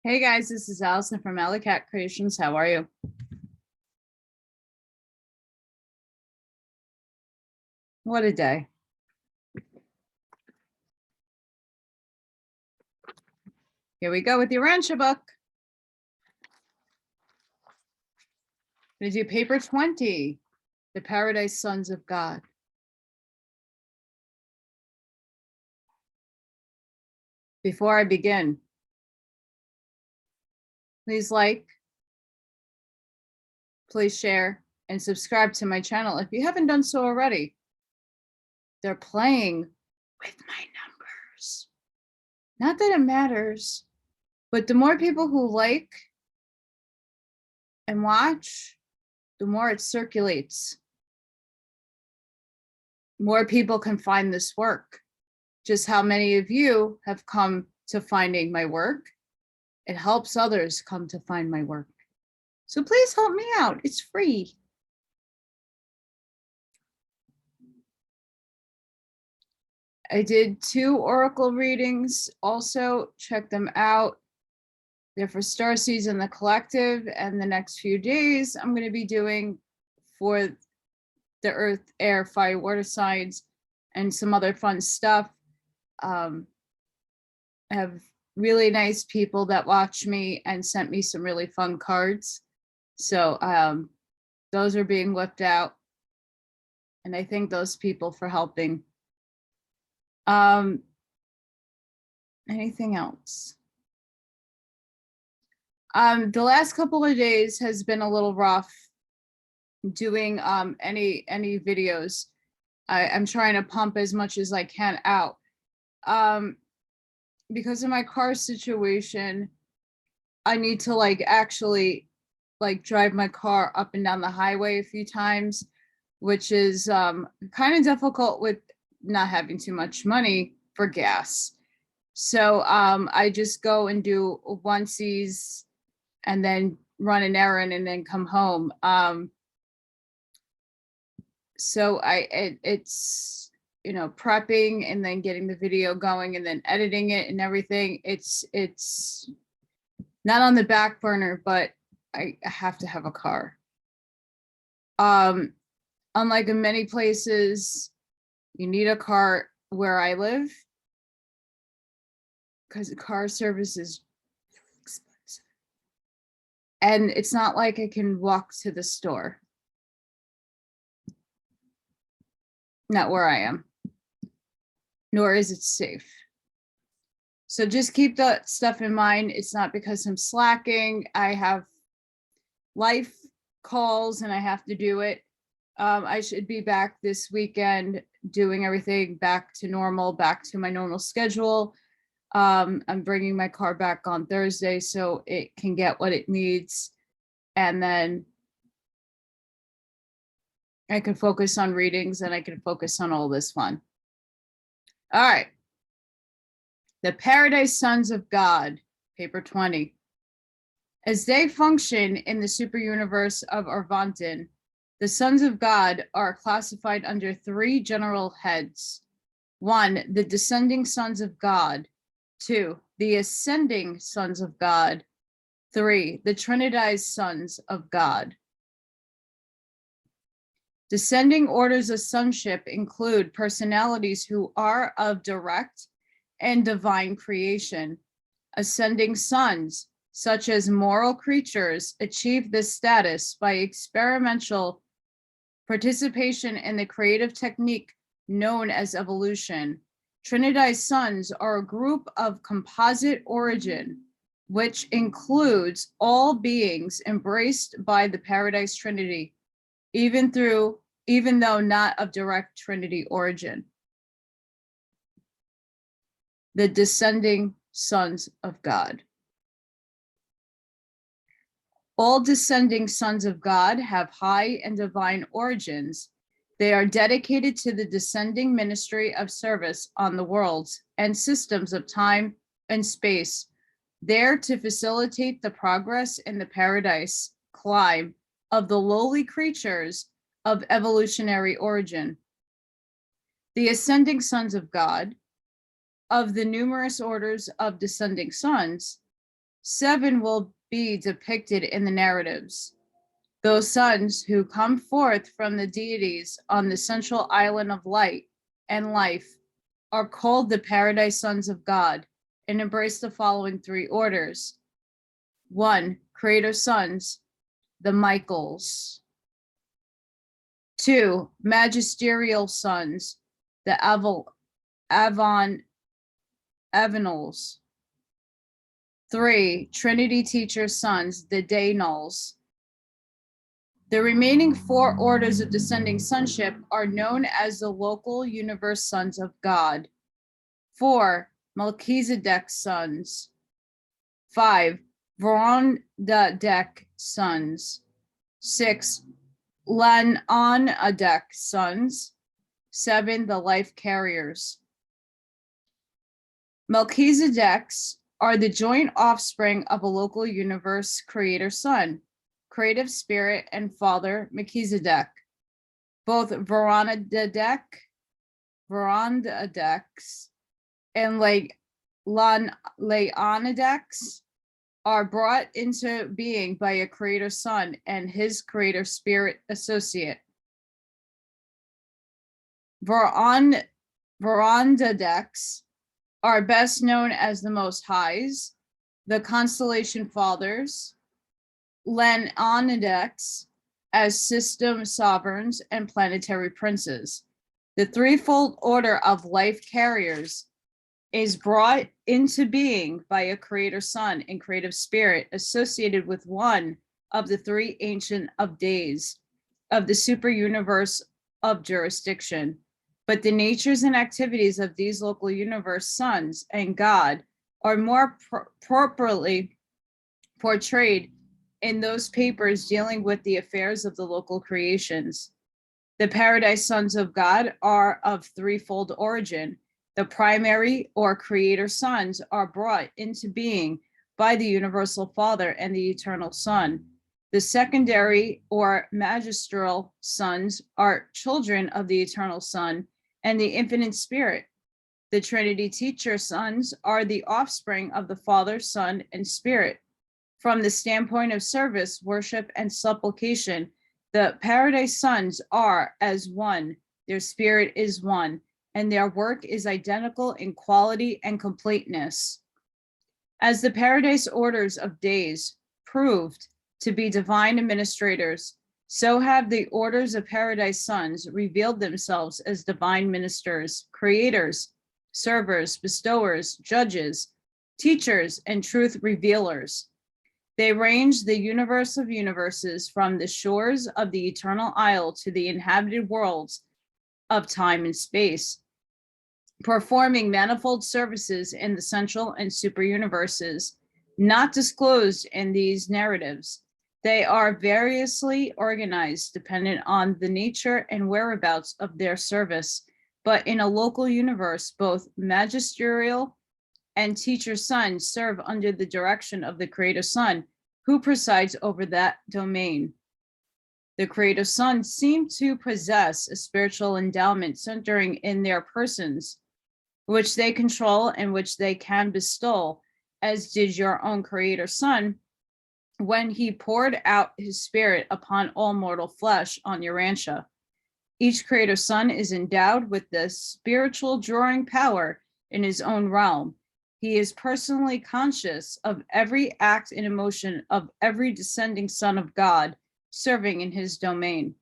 Hey guys, this is Allison from Allykatkreations. How are you? What a day. Here we go with the Urantia Book. I'm going to do paper 20, The Paradise Sons of God. Before I begin, please like, please share, and subscribe to my channel if you haven't done so already. They're playing with my numbers. Not that it matters, but the more people who like and watch, the more it circulates. More people can find this work. Just how many of you have come to finding my work. It helps others come to find my work. So please help me out. It's free. I did 2 oracle readings. Also, check them out. They're for Starseeds and the Collective. And the next few days, I'm going to be doing for the Earth, Air, Fire, Water signs and some other fun stuff. I have really nice people that watch me and sent me some really fun cards. So those are being whipped out. And I thank those people for helping. Anything else? The last couple of days has been a little rough doing any videos. I'm trying to pump as much as I can out. Because of my car situation, I need to actually drive my car up and down the highway a few times, which is kind of difficult with not having too much money for gas. So I just go and do onesies and then run an errand and then come home. So it's prepping and then getting the video going and then editing it and everything. It's not on the back burner, but I have to have a car. Unlike in many places, you need a car where I live because the car service is expensive. And it's not like I can walk to the store. Not where I am. Nor is it safe. So just keep that stuff in mind. It's not because I'm slacking. I have life calls and I have to do it. I should be back this weekend doing everything back to normal, back to my normal schedule. I'm bringing my car back on Thursday so it can get what it needs. And then I can focus on readings and I can focus on all this fun. All right. The Paradise Sons of God, paper 20. As they function in the super universe of Arvantin, the Sons of God are classified under 3 general heads. 1, the descending sons of God. 2, the ascending sons of God. 3, the Trinitized sons of God. Descending orders of sonship include personalities who are of direct and divine creation. Ascending sons, such as moral creatures, achieve this status by experimental participation in the creative technique known as evolution. Trinitized sons are a group of composite origin, which includes all beings embraced by the Paradise Trinity, even though not of direct Trinity origin. The descending sons of God. All descending sons of God have high and divine origins. They are dedicated to the descending ministry of service on the worlds and systems of time and space, there to facilitate the progress in the paradise climb of the lowly creatures of evolutionary origin. The ascending sons of God, of the numerous orders of descending sons, 7 will be depicted in the narratives. Those sons who come forth from the deities on the central island of light and life are called the Paradise Sons of God and embrace the following 3 orders. 1. Creator Sons, the Michaels. 2. Magisterial Sons, the Avenals. 3. Trinity Teacher Sons, the Daynals. The remaining 4 orders of descending sonship are known as the local universe sons of God. 4. Melchizedek's sons. 5. Vorondadek sons. 6. Lanonadek sons. 7. The life carriers. Melchizedek's are the joint offspring of a local universe creator son, creative spirit, and father Melchizedek. Both Vorondadeks and Leonadeks are brought into being by a creator son and his creator spirit associate. Vorondadeks are best known as the Most Highs, the Constellation Fathers, Leonadeks as system sovereigns and planetary princes. The threefold order of life carriers is brought into being by a creator son and creative spirit associated with one of the 3 ancient of days of the super universe of jurisdiction. But the natures and activities of these local universe sons and God are more properly portrayed in those papers dealing with the affairs of the local creations. The Paradise Sons of God are of threefold origin. The primary or creator sons are brought into being by the universal Father and the eternal Son. The secondary or magistral sons are children of the eternal Son and the infinite Spirit. The Trinity teacher sons are the offspring of the Father, Son, and Spirit. From the standpoint of service, worship, and supplication, the Paradise Sons are as one. Their spirit is one, and their work is identical in quality and completeness. As the Paradise orders of days proved to be divine administrators, so have the orders of Paradise Sons revealed themselves as divine ministers, creators, servers, bestowers, judges, teachers, and truth revealers. They range the universe of universes from the shores of the eternal isle to the inhabited worlds of time and space, performing manifold services in the central and super universes, not disclosed in these narratives. They are variously organized dependent on the nature and whereabouts of their service, but in a local universe, both magisterial and teacher sons serve under the direction of the creator son, who presides over that domain. The creator sons seem to possess a spiritual endowment centering in their persons, which they control and which they can bestow, as did your own creator son when he poured out his spirit upon all mortal flesh on Urantia. Each creator son is endowed with this spiritual drawing power in his own realm. He is personally conscious of every act and emotion of every descending son of God serving in his domain.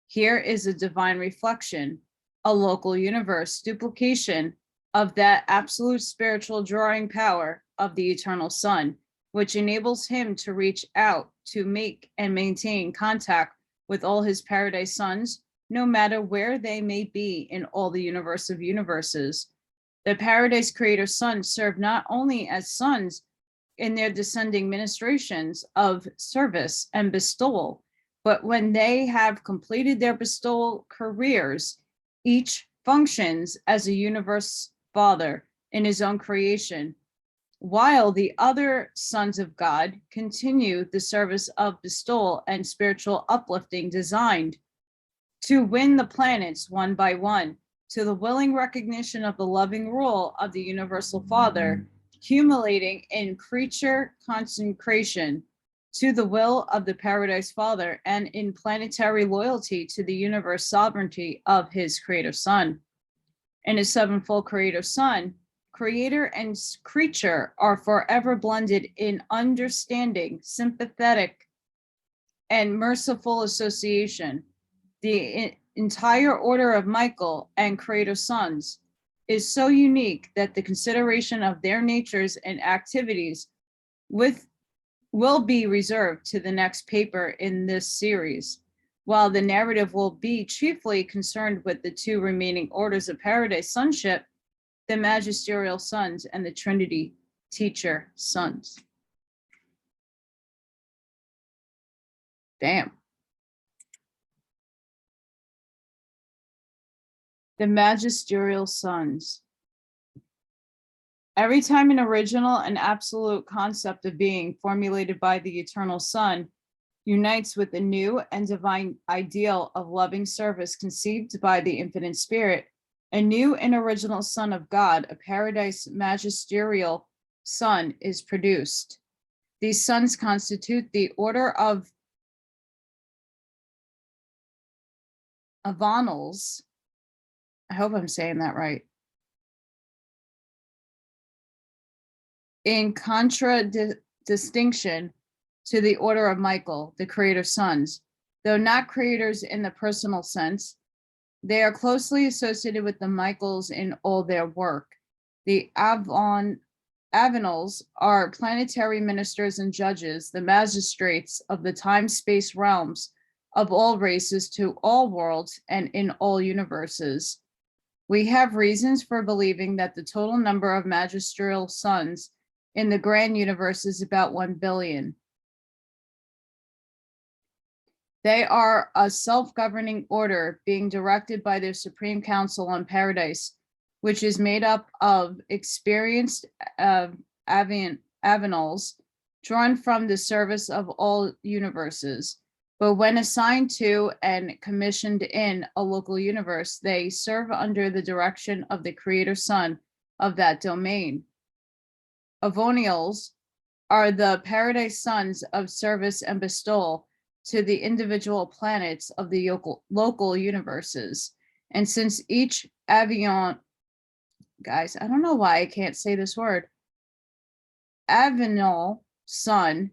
Here is a divine reflection, a local universe duplication of that absolute spiritual drawing power of the eternal Son, which enables him to reach out to make and maintain contact with all his Paradise Sons, no matter where they may be in all the universe of universes. The Paradise Creator Sons serve not only as sons in their descending ministrations of service and bestowal, but when they have completed their bestowal careers, each functions as a universe father in his own creation, while the other sons of God continue the service of bestowal and spiritual uplifting designed to win the planets one by one to the willing recognition of the loving rule of the universal Father. accumulating in creature consecration to the will of the Paradise Father and in planetary loyalty to the universe sovereignty of his creator son. In his sevenfold creator son, creator and creature are forever blended in understanding, sympathetic, and merciful association. The entire order of Michael and creator sons is so unique that the consideration of their natures and activities will be reserved to the next paper in this series, while the narrative will be chiefly concerned with the two remaining orders of Paradise sonship, the magisterial sons and the Trinity teacher sons. Damn. The magisterial sons. Every time an original and absolute concept of being formulated by the eternal Son unites with the new and divine ideal of loving service conceived by the infinite Spirit, a new and original Son of God, a paradise magisterial Son, is produced. These sons constitute the order of Avanals. I hope I'm saying that right. In contradistinction to the order of Michael, the creator sons, though not creators in the personal sense, they are closely associated with the Michaels in all their work. The Avanals are planetary ministers and judges, the magistrates of the time-space realms of all races to all worlds and in all universes. We have reasons for believing that the total number of magisterial sons in the grand universe is about 1 billion. They are a self-governing order being directed by their Supreme Council on Paradise, which is made up of experienced Avanals drawn from the service of all universes. But when assigned to and commissioned in a local universe, they serve under the direction of the creator son of that domain. Avonials are the paradise sons of service and bestowal to the individual planets of the local universes. And since each Avion, guys, I don't know why I can't say this word, Avanal son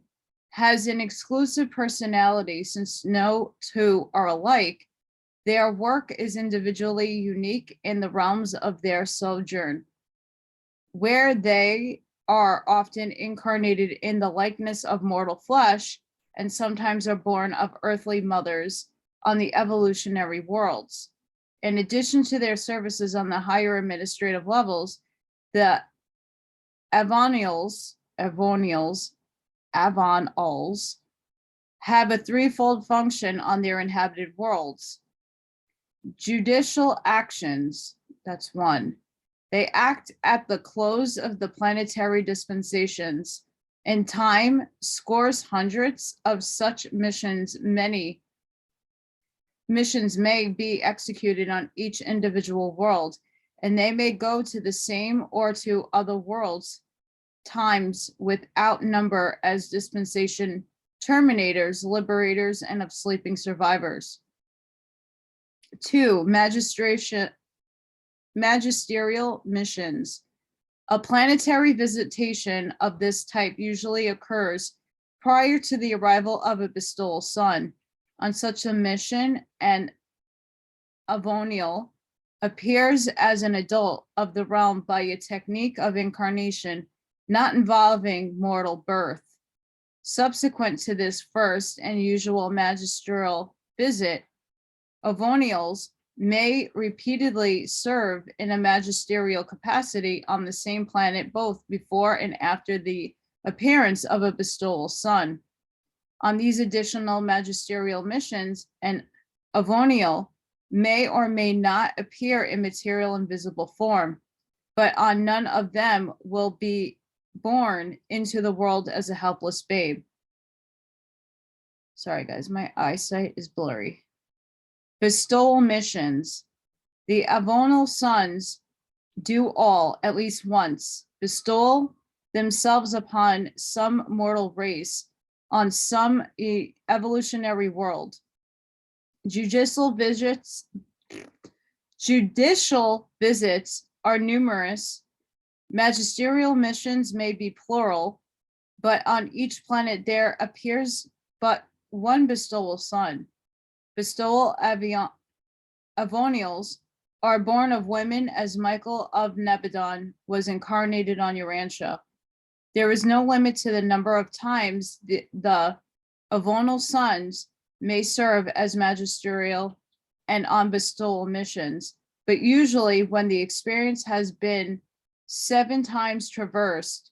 has an exclusive personality, since no two are alike, their work is individually unique in the realms of their sojourn, where they are often incarnated in the likeness of mortal flesh and sometimes are born of earthly mothers on the evolutionary worlds. In addition to their services on the higher administrative levels, the Avonials have a threefold function on their inhabited worlds. Judicial actions, that's one. They act at the close of the planetary dispensations. In time, scores, hundreds of such missions, many missions may be executed on each individual world, and they may go to the same or to other worlds times without number as dispensation terminators, liberators, and of sleeping survivors. 2, magisterial missions. A planetary visitation of this type usually occurs prior to the arrival of a bestowal son. On such a mission, an Avonial appears as an adult of the realm by a technique of incarnation not involving mortal birth. Subsequent to this first and usual magisterial visit, Avonials may repeatedly serve in a magisterial capacity on the same planet both before and after the appearance of a bestowal son. On these additional magisterial missions, an Avonial may or may not appear in material and visible form, but on none of them will be born into the world as a helpless babe. Sorry, guys, my eyesight is blurry. Bestowal missions. The Avonal sons do all, at least once, bestowal themselves upon some mortal race on some evolutionary world. Judicial visits are numerous. Magisterial missions may be plural, but on each planet there appears but one bestowal son. Bestowal Avonials are born of women, as Michael of Nebadon was incarnated on Urantia. There is no limit to the number of times the Avonal sons may serve as magisterial and on bestowal missions, but usually when the experience has been 7 times traversed,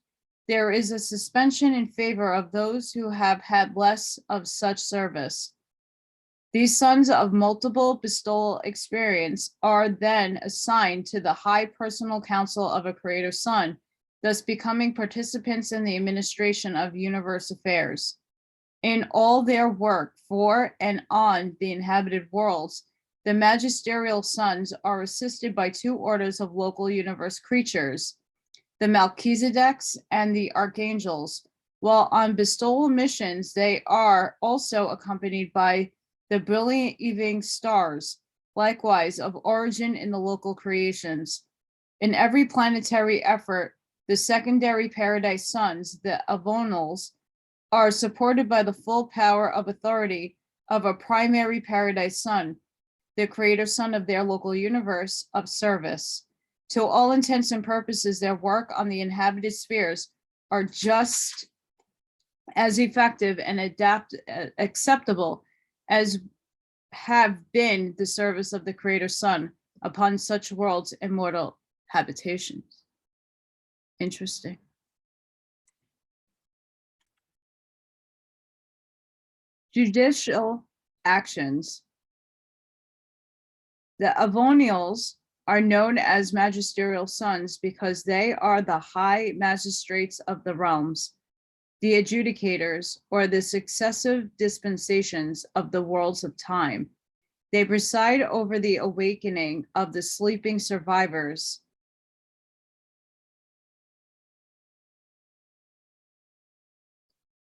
there is a suspension in favor of those who have had less of such service. These sons of multiple bestowal experience are then assigned to the high personal council of a creator son, thus becoming participants in the administration of universe affairs. In all their work for and on the inhabited worlds, the magisterial sons are assisted by 2 orders of local universe creatures, the Melchizedeks and the Archangels, while on bestowal missions, they are also accompanied by the brilliant evening stars, likewise of origin in the local creations. In every planetary effort, the secondary paradise sons, the Avonals, are supported by the full power of authority of a primary paradise son, the creator son of their local universe of service. To all intents and purposes, their work on the inhabited spheres are just as effective and acceptable as have been the service of the creator son upon such worlds and mortal habitations. Interesting. Judicial actions. The Avonials are known as magisterial sons because they are the high magistrates of the realms, the adjudicators, or the successive dispensations of the worlds of time. They preside over the awakening of the sleeping survivors,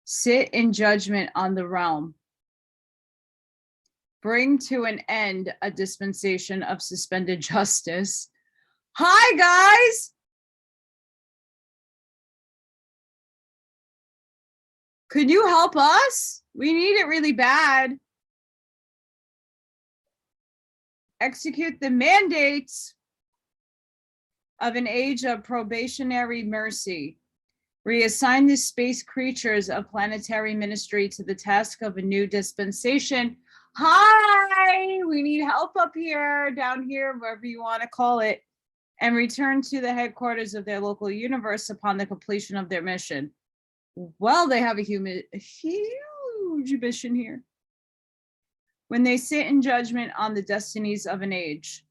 sit in judgment on the realm, bring to an end a dispensation of suspended justice. Hi, guys. Could you help us? We need it really bad. Execute the mandates of an age of probationary mercy. Reassign the space creatures of planetary ministry to the task of a new dispensation. Hi, we need help up here, down here, wherever you want to call it, and return to the headquarters of their local universe upon the completion of their mission. Well, they have a huge mission here. When they sit in judgment on the destinies of an age,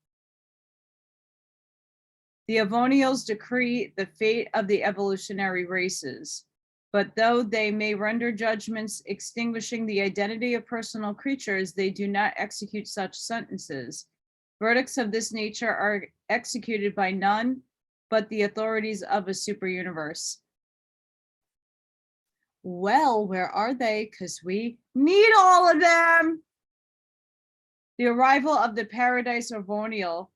the Avonials decree the fate of the evolutionary races, but though they may render judgments extinguishing the identity of personal creatures, they do not execute such sentences. Verdicts of this nature are executed by none but the authorities of a super universe. Well, where are they? Because we need all of them. The arrival of the Paradise Avonial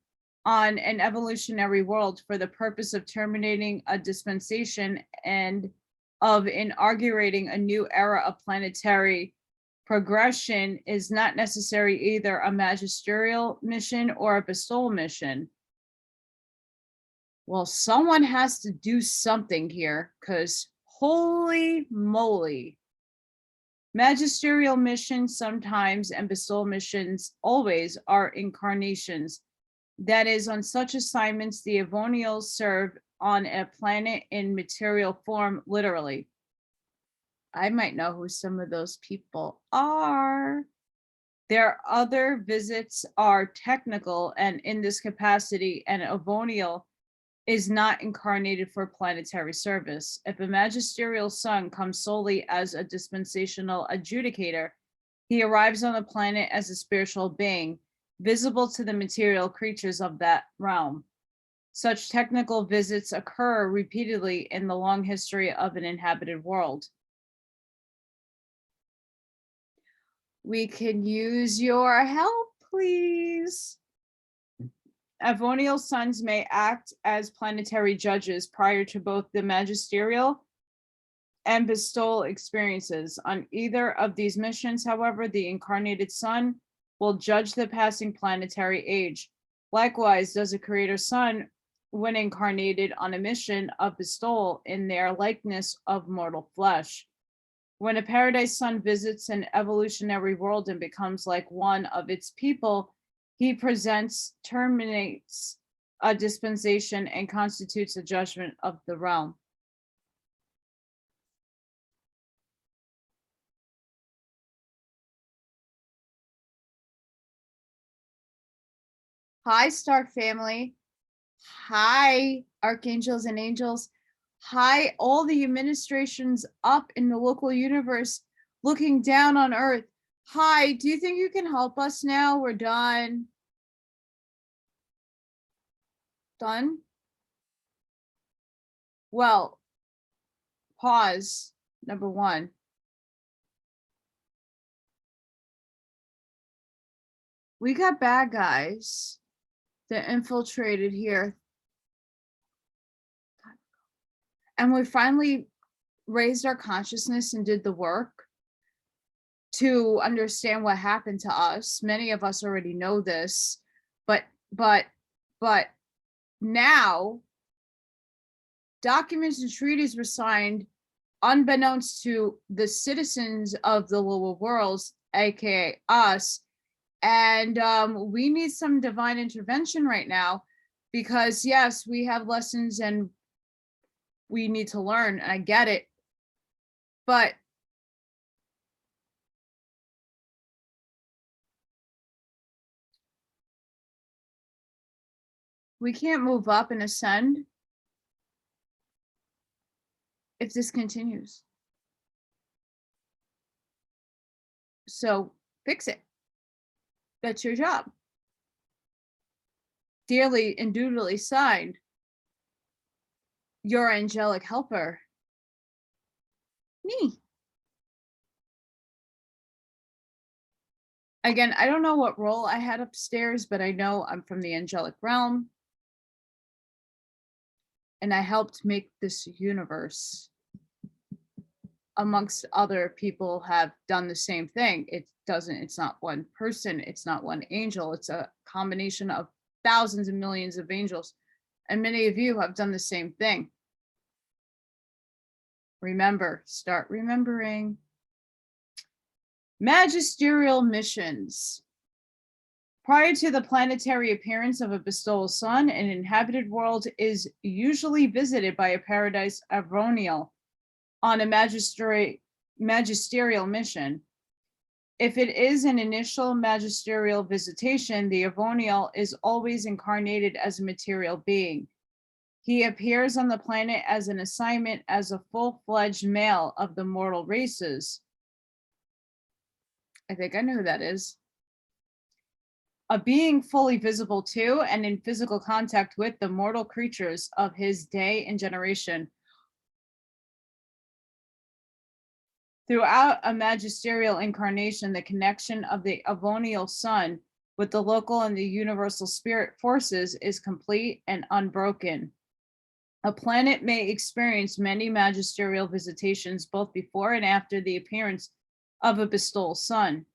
on an evolutionary world for the purpose of terminating a dispensation and of inaugurating a new era of planetary progression is not necessary either a magisterial mission or a bestowal mission. Well, someone has to do something here, because holy moly. Magisterial missions sometimes and bestowal missions always are incarnations. That is, on such assignments, the Avonials serve on a planet in material form, literally. I might know who some of those people are. Their other visits are technical, and in this capacity, an Avonial is not incarnated for planetary service. If a magisterial son comes solely as a dispensational adjudicator, he arrives on the planet as a spiritual being, visible to the material creatures of that realm. Such technical visits occur repeatedly in the long history of an inhabited world. We can use your help, please. Avonial sons may act as planetary judges prior to both the magisterial and bestowal experiences. On either of these missions, however, the incarnated son will judge the passing planetary age. Likewise, does a creator son when incarnated on a mission of bestowal in their likeness of mortal flesh. When a paradise son visits an evolutionary world and becomes like one of its people, he terminates a dispensation and constitutes a judgment of the realm. Hi, Stark family. Hi, archangels and angels. Hi, all the administrations up in the local universe looking down on Earth. Hi, do you think you can help us now? We're done. Done? Well, pause. Number one. We got bad guys that infiltrated here. And we finally raised our consciousness and did the work to understand what happened to us. Many of us already know this, but now documents and treaties were signed unbeknownst to the citizens of the lower worlds, aka us. And we need some divine intervention right now, because yes, we have lessons and we need to learn, and I get it, but we can't move up and ascend if this continues. So fix it. That's your job. Dearly and dutifully signed, your angelic helper, me. Again, I don't know what role I had upstairs, but I know I'm from the angelic realm. And I helped make this universe. Amongst other people have done the same thing. It's not one person, it's not one angel, it's a combination of thousands and millions of angels. And many of you have done the same thing. Remember, start remembering. Magisterial missions. Prior to the planetary appearance of a bestowal sun, an inhabited world is usually visited by a paradise Avonial on a magisterial mission. If it is an initial magisterial visitation, the Avonial is always incarnated as a material being. He appears on the planet as an assignment as a full-fledged male of the mortal races. I think I know who that is. A being fully visible to and in physical contact with the mortal creatures of his day and generation. Throughout a magisterial incarnation, the connection of the Avonial sun with the local and the universal spirit forces is complete and unbroken. A planet may experience many magisterial visitations both before and after the appearance of a bestowal sun.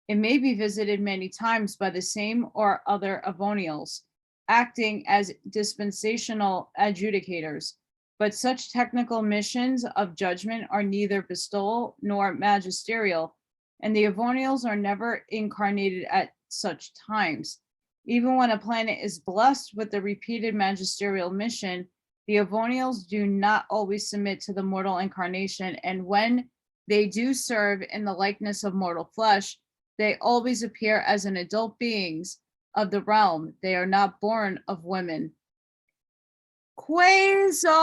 It may be visited many times by the same or other Avonials, acting as dispensational adjudicators. But such technical missions of judgment are neither bestowal nor magisterial, and the Avonials are never incarnated at such times. Even when a planet is blessed with a repeated magisterial mission, the Avonials do not always submit to the mortal incarnation, and when they do serve in the likeness of mortal flesh, they always appear as an adult beings of the realm. They are not born of women. Quasars!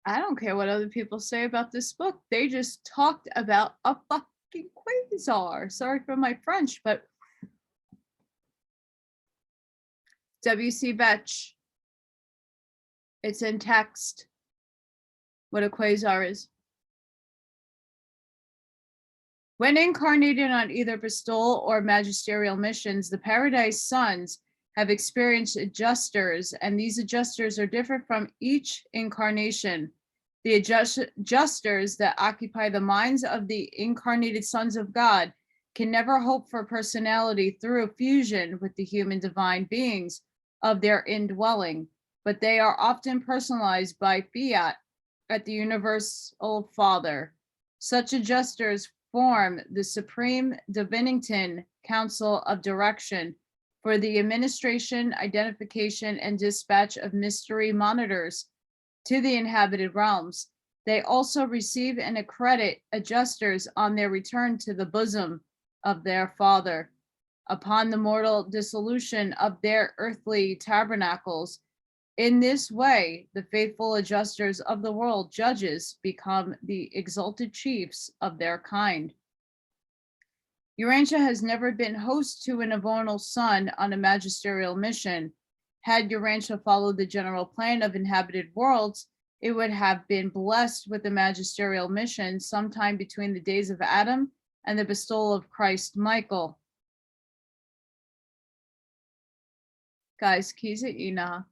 I don't care what other people say about this book. They just talked about a fucking quasar. Sorry for my French, but W.C. Betch, it's in text what a quasar is. When incarnated on either bestowal or magisterial missions, the Paradise Sons have experienced adjusters, and these adjusters are different from each incarnation. The adjusters that occupy the minds of the incarnated sons of God can never hope for personality through fusion with the human divine beings of their indwelling, but they are often personalized by fiat at the Universal Father. Such adjusters form the Supreme Divinington Council of Direction for the administration, identification, and dispatch of mystery monitors to the inhabited realms. They also receive and accredit adjusters on their return to the bosom of their Father. Upon the mortal dissolution of their earthly tabernacles, in this way, the faithful adjusters of the world, judges, become the exalted chiefs of their kind. Urantia has never been host to an avonal son on a magisterial mission. Had Urantia followed the general plan of inhabited worlds, it would have been blessed with a magisterial mission sometime between the days of Adam and the bestowal of Christ Michael. Guys, keys at Enoch.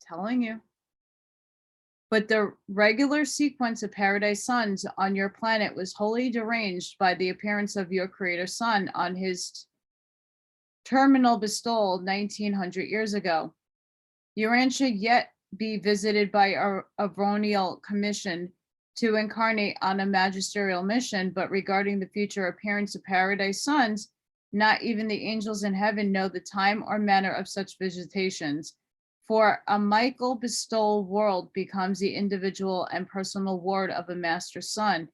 Telling you. But the regular sequence of Paradise Sons on your planet was wholly deranged by the appearance of your creator son on his terminal bestowal 1900 years ago. Urantia yet be visited by a Avronial commission to incarnate on a magisterial mission, but regarding the future appearance of Paradise Sons, not even the angels in heaven know the time or manner of such visitations. For a Michael bestowal world becomes the individual and personal ward of a master son,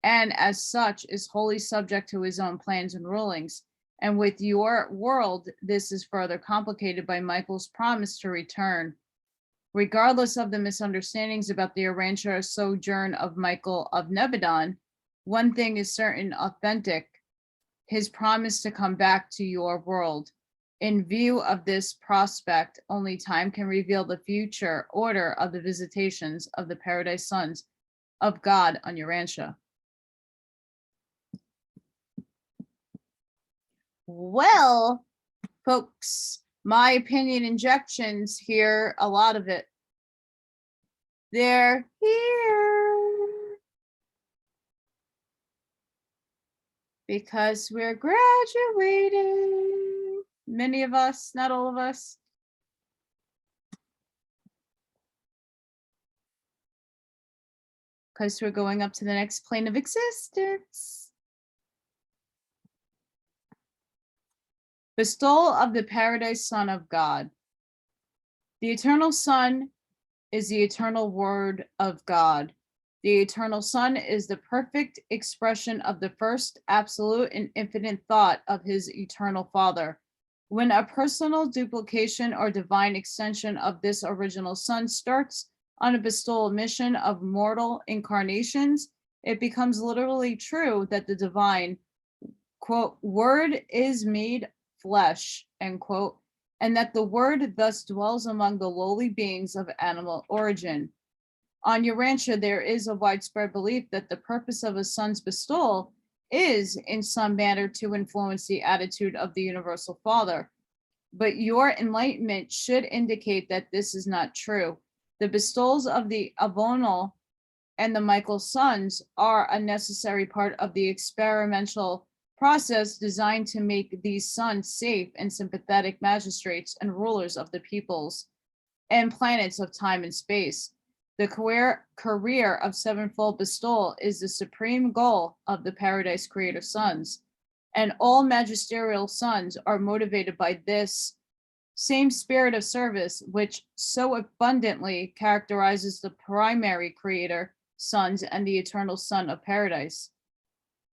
and as such is wholly subject to his own plans and rulings. And with your world, this is further complicated by Michael's promise to return. Regardless of the misunderstandings about the Urantia sojourn of Michael of Nebadon, one thing is certain, authentic, his promise to come back to your world. In view of this prospect, only time can reveal the future order of the visitations of the Paradise Sons of God on Urantia. Well, folks, my opinion injections here, a lot of it. They're here because we're graduating. Many of us, not all of us. Because we're going up to the next plane of existence. Bestowal of the Paradise Son of God. The Eternal Son is the eternal Word of God. The Eternal Son is the perfect expression of the first absolute and infinite thought of his eternal Father. When a personal duplication or divine extension of this original Son starts on a bestowal mission of mortal incarnations, it becomes literally true that the divine, quote, Word is made flesh, end quote, and that the Word thus dwells among the lowly beings of animal origin. On Urantia, there is a widespread belief that the purpose of a son's bestowal is in some manner to influence the attitude of the Universal Father. But your enlightenment should indicate that this is not true. The bestowals of the Avonal and the Michael Sons are a necessary part of the experimental process designed to make these sons safe and sympathetic magistrates and rulers of the peoples and planets of time and space. The career of sevenfold bestowal is the supreme goal of the Paradise Creator Sons, and all magisterial sons are motivated by this same spirit of service, which so abundantly characterizes the primary Creator Sons and the Eternal Son of Paradise.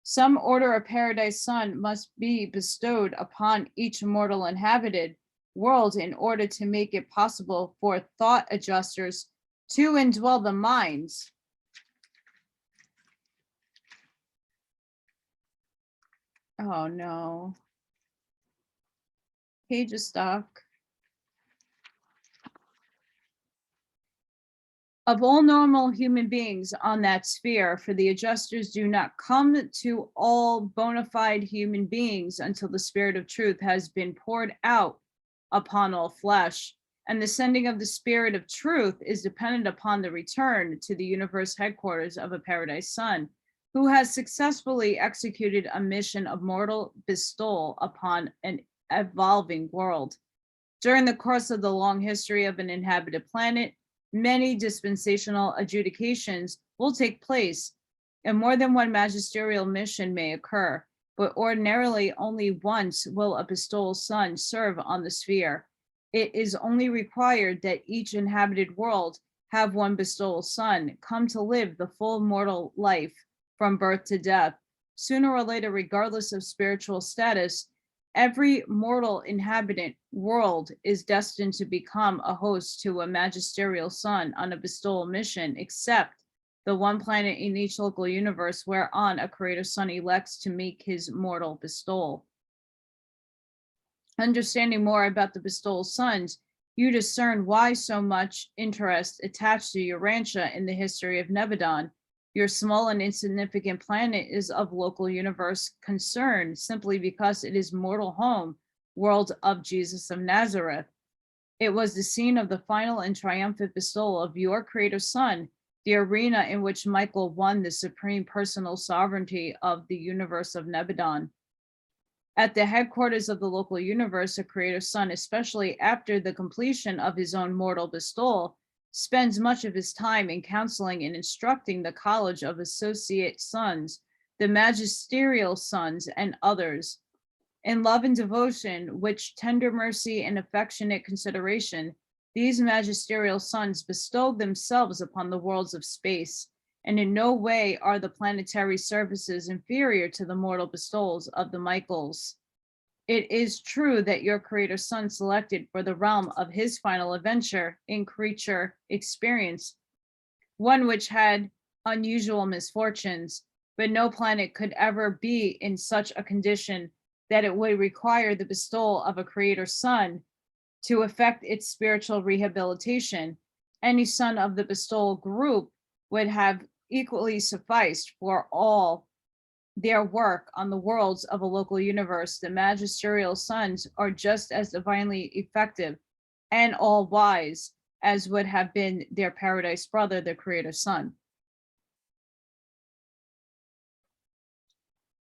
Some order of Paradise Son must be bestowed upon each mortal inhabited world in order to make it possible for thought adjusters to indwell the minds. Oh no. Page is stuck. Of all normal human beings on that sphere, for the adjusters do not come to all bona fide human beings until the spirit of truth has been poured out upon all flesh. And the sending of the spirit of truth is dependent upon the return to the universe headquarters of a paradise son who has successfully executed a mission of mortal bestowal upon an evolving world. During the course of the long history of an inhabited planet, many dispensational adjudications will take place, and more than one magisterial mission may occur, but ordinarily only once will a bestowal son serve on the sphere. It is only required that each inhabited world have one bestowal son come to live the full mortal life from birth to death. Sooner or later, regardless of spiritual status, every mortal inhabitant world is destined to become a host to a magisterial son on a bestowal mission, except the one planet in each local universe whereon a creator son elects to make his mortal bestowal. Understanding more about the bestowal sons, you discern why so much interest attached to Urantia in the history of Nebadon. Your small and insignificant planet is of local universe concern simply because it is mortal home, world of Jesus of Nazareth. It was the scene of the final and triumphant bestowal of your creator son, the arena in which Michael won the supreme personal sovereignty of the universe of Nebadon. At the headquarters of the local universe, a creator son, especially after the completion of his own mortal bestowal, spends much of his time in counseling and instructing the college of associate sons, the magisterial sons, and others. In love and devotion, which tender mercy and affectionate consideration, these magisterial sons bestow themselves upon the worlds of space, and in no way are the planetary services inferior to the mortal bestowals of the Michaels. It is true that your creator son selected for the realm of his final adventure in creature experience, one which had unusual misfortunes, but no planet could ever be in such a condition that it would require the bestowal of a creator son to effect its spiritual rehabilitation. Any son of the bestowal group would have equally sufficed for all their work on the worlds of a local universe. The magisterial sons are just as divinely effective and all wise as would have been their paradise brother, the creator son.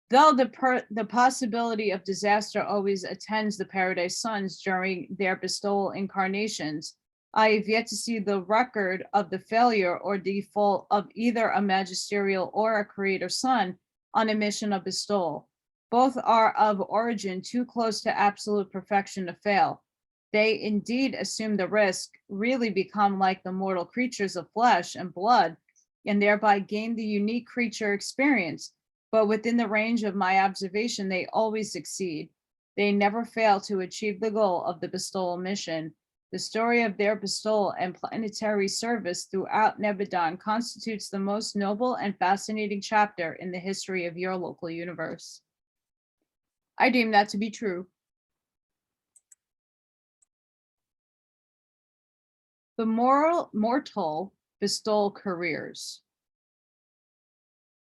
Though the possibility of disaster always attends the paradise sons during their bestowal incarnations, I have yet to see the record of the failure or default of either a magisterial or a creator son on a mission of bestowal. Both are of origin too close to absolute perfection to fail. They indeed assume the risk, really become like the mortal creatures of flesh and blood, and thereby gain the unique creature experience. But within the range of my observation, they always succeed. They never fail to achieve the goal of the bestowal mission. The story of their bestowal and planetary service throughout Nebadon constitutes the most noble and fascinating chapter in the history of your local universe. I deem that to be true. The mortal bestowal careers.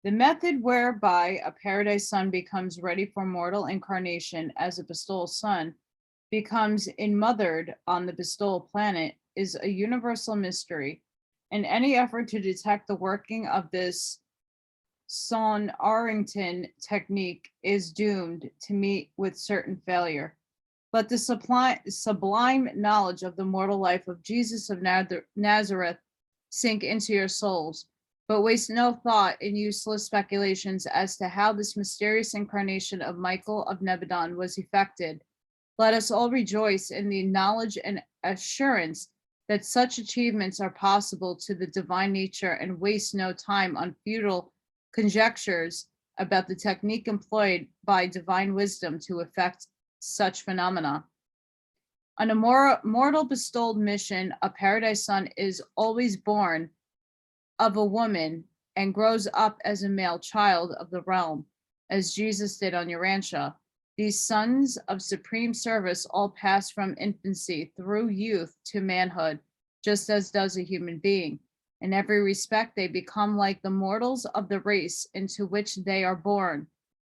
The method whereby a paradise son becomes ready for mortal incarnation as a bestowal son becomes enmothered on the bestowal planet is a universal mystery, and any effort to detect the working of this Son-Arrington technique is doomed to meet with certain failure. Let the sublime knowledge of the mortal life of Jesus of Nazareth sink into your souls, but waste no thought in useless speculations as to how this mysterious incarnation of Michael of Nebadon was effected. Let us all rejoice in the knowledge and assurance that such achievements are possible to the divine nature, and waste no time on futile conjectures about the technique employed by divine wisdom to effect such phenomena. On a mortal bestowed mission, a paradise son is always born of a woman and grows up as a male child of the realm, as Jesus did on Urantia. These sons of supreme service all pass from infancy through youth to manhood, just as does a human being. In every respect, they become like the mortals of the race into which they are born.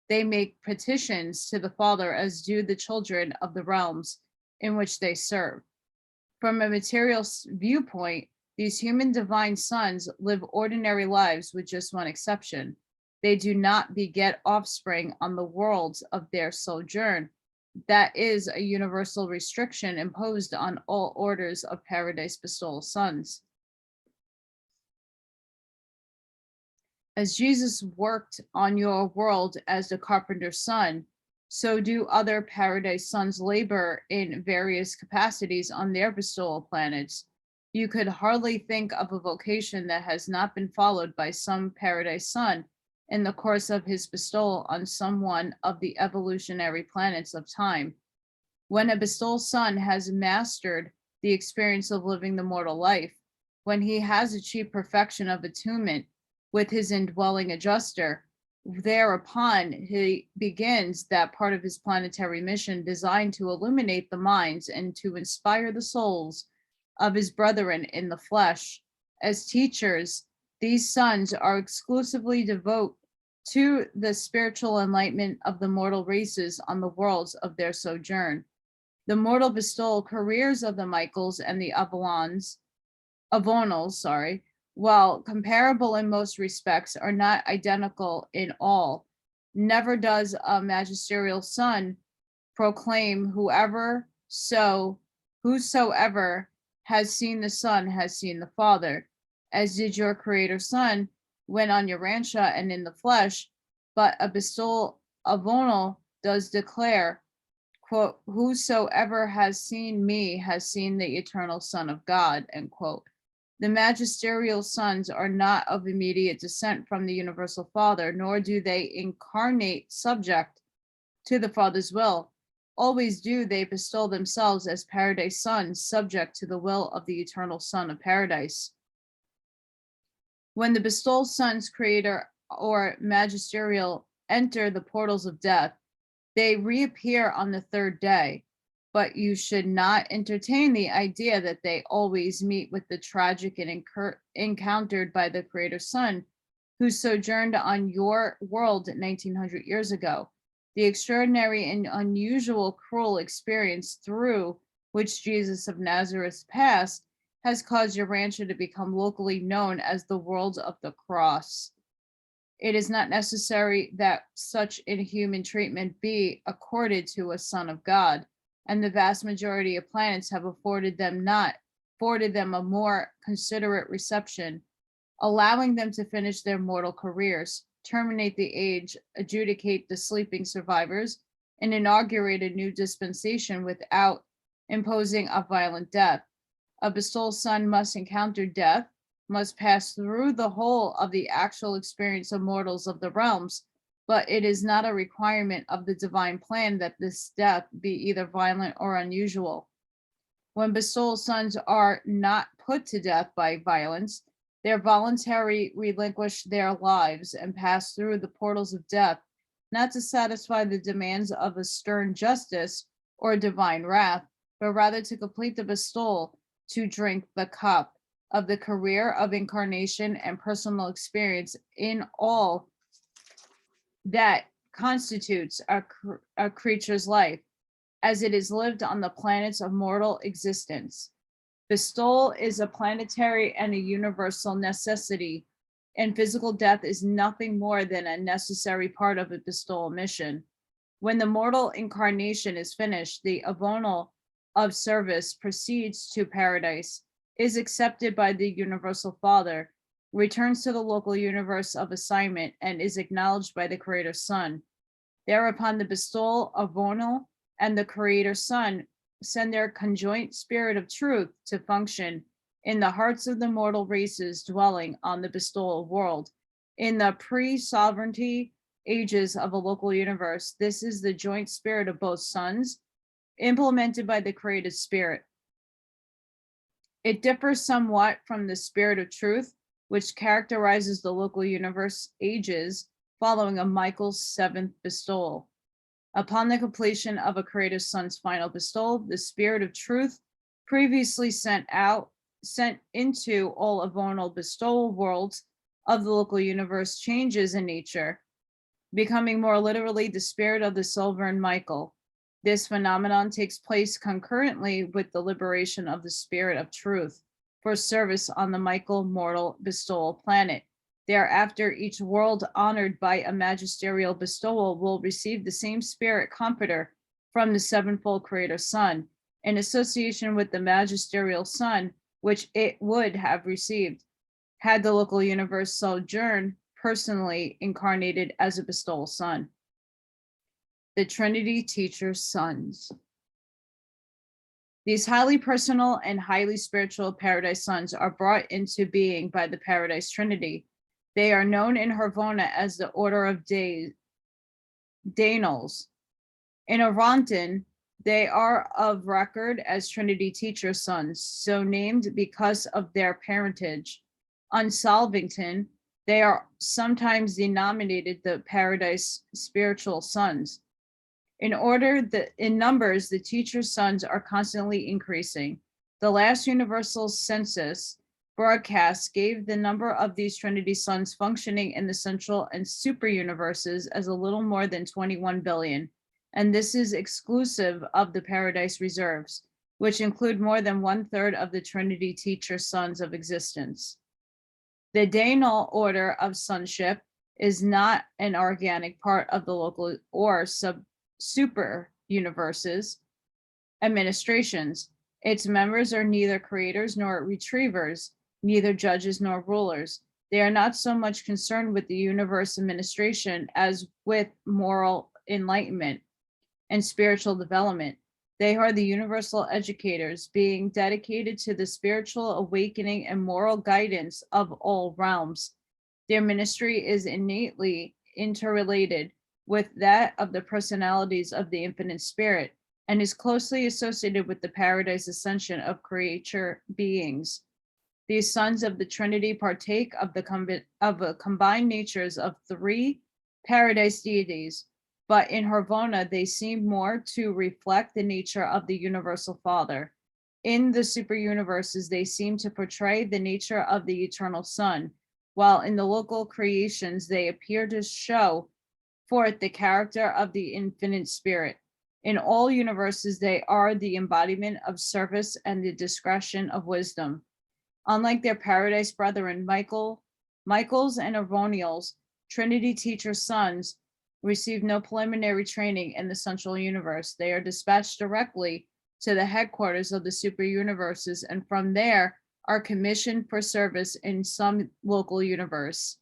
They make petitions to the Father as do the children of the realms in which they serve. From a material viewpoint, these human divine sons live ordinary lives with just one exception. They do not beget offspring on the worlds of their sojourn. That is a universal restriction imposed on all orders of paradise bestowal sons. As Jesus worked on your world as the carpenter's son, so do other paradise sons labor in various capacities on their bestowal planets. You could hardly think of a vocation that has not been followed by some paradise son in the course of his bestowal on some one of the evolutionary planets of time. When a bestowal son has mastered the experience of living the mortal life, when he has achieved perfection of attunement with his indwelling adjuster, thereupon he begins that part of his planetary mission designed to illuminate the minds and to inspire the souls of his brethren in the flesh. As teachers, these sons are exclusively devoted to the spiritual enlightenment of the mortal races on the worlds of their sojourn. The mortal bestowal careers of the Michaels and the Avonals, while comparable in most respects, are not identical in all. Never does a magisterial son proclaim whosoever has seen the Son has seen the Father, as did your Creator Son when on Urantia and in the flesh, but a bestowal Avonal does declare, quote, whosoever has seen me has seen the eternal Son of God, end quote. The magisterial sons are not of immediate descent from the universal Father, nor do they incarnate subject to the Father's will. Always do they bestow themselves as paradise sons, subject to the will of the eternal Son of Paradise. When the bestowal sons, creator or magisterial, enter the portals of death, they reappear on the third day. But you should not entertain the idea that they always meet with the tragic and encountered by the Creator Son, who sojourned on your world 1900 years ago. The extraordinary and unusual cruel experience through which Jesus of Nazareth passed has caused Urantia to become locally known as the world of the cross. It is not necessary that such inhuman treatment be accorded to a son of God, and the vast majority of planets have afforded them a more considerate reception, allowing them to finish their mortal careers, terminate the age, adjudicate the sleeping survivors, and inaugurate a new dispensation without imposing a violent death. A bestowal son must encounter death, must pass through the whole of the actual experience of mortals of the realms, but it is not a requirement of the divine plan that this death be either violent or unusual. When bestowal sons are not put to death by violence, they voluntarily relinquish their lives and pass through the portals of death, not to satisfy the demands of a stern justice or divine wrath, but rather to complete the bestowal, to drink the cup of the career of incarnation and personal experience in all that constitutes a creature's life, as it is lived on the planets of mortal existence. Bestowal is a planetary and a universal necessity, and physical death is nothing more than a necessary part of a bestowal mission. When the mortal incarnation is finished, the Avonal of service proceeds to paradise, is accepted by the universal Father, returns to the local universe of assignment, and is acknowledged by the Creator Son. Thereupon the bestowal Avonal and the Creator Son send their conjoint spirit of truth to function in the hearts of the mortal races dwelling on the bestowal world. In the pre-sovereignty ages of a local universe, this is the joint spirit of both sons implemented by the creative spirit. It differs somewhat from the spirit of truth, which characterizes the local universe ages following a Michael's seventh bestowal. Upon the completion of a creative son's final bestowal, the spirit of truth previously sent into all avonal bestowal worlds of the local universe changes in nature, becoming more literally the spirit of the sovereign Michael. This phenomenon takes place concurrently with the liberation of the spirit of truth for service on the Michael mortal bestowal planet. Thereafter, each world honored by a magisterial bestowal will receive the same spirit comforter from the sevenfold creator son, in association with the magisterial son, which it would have received had the local universe sojourn personally incarnated as a bestowal son. The Trinity teacher's sons. These highly personal and highly spiritual paradise sons are brought into being by the paradise Trinity. They are known in Hervona as the Order of Dainals. In Urantia, they are of record as Trinity teacher sons, so named because of their parentage. On Salvington, they are sometimes denominated the paradise spiritual sons. In numbers, the teacher's sons are constantly increasing. The last universal census broadcast gave the number of these Trinity sons functioning in the central and super universes as a little more than 21 billion. And this is exclusive of the paradise reserves, which include more than 1/3 of the Trinity teacher sons of existence. The Dainal order of sonship is not an organic part of the local or super universes administrations. Its members are neither creators nor retrievers, neither judges nor rulers. They are not so much concerned with the universe administration as with moral enlightenment and spiritual development. They are the universal educators, being dedicated to the spiritual awakening and moral guidance of all realms. Their ministry is innately interrelated with that of the personalities of the infinite spirit, and is closely associated with the paradise ascension of creature beings. These sons of the Trinity partake of the combined natures of three paradise deities, but in Hervona they seem more to reflect the nature of the universal Father. In the super universes, they seem to portray the nature of the eternal Son, while in the local creations they appear to show forth the character of the infinite spirit. In all universes, they are the embodiment of service and the discretion of wisdom. Unlike their paradise brethren, Michaels and Aronials, Trinity teacher sons receive no preliminary training in the central universe. They are dispatched directly to the headquarters of the super universes, and from there are commissioned for service in some local universe.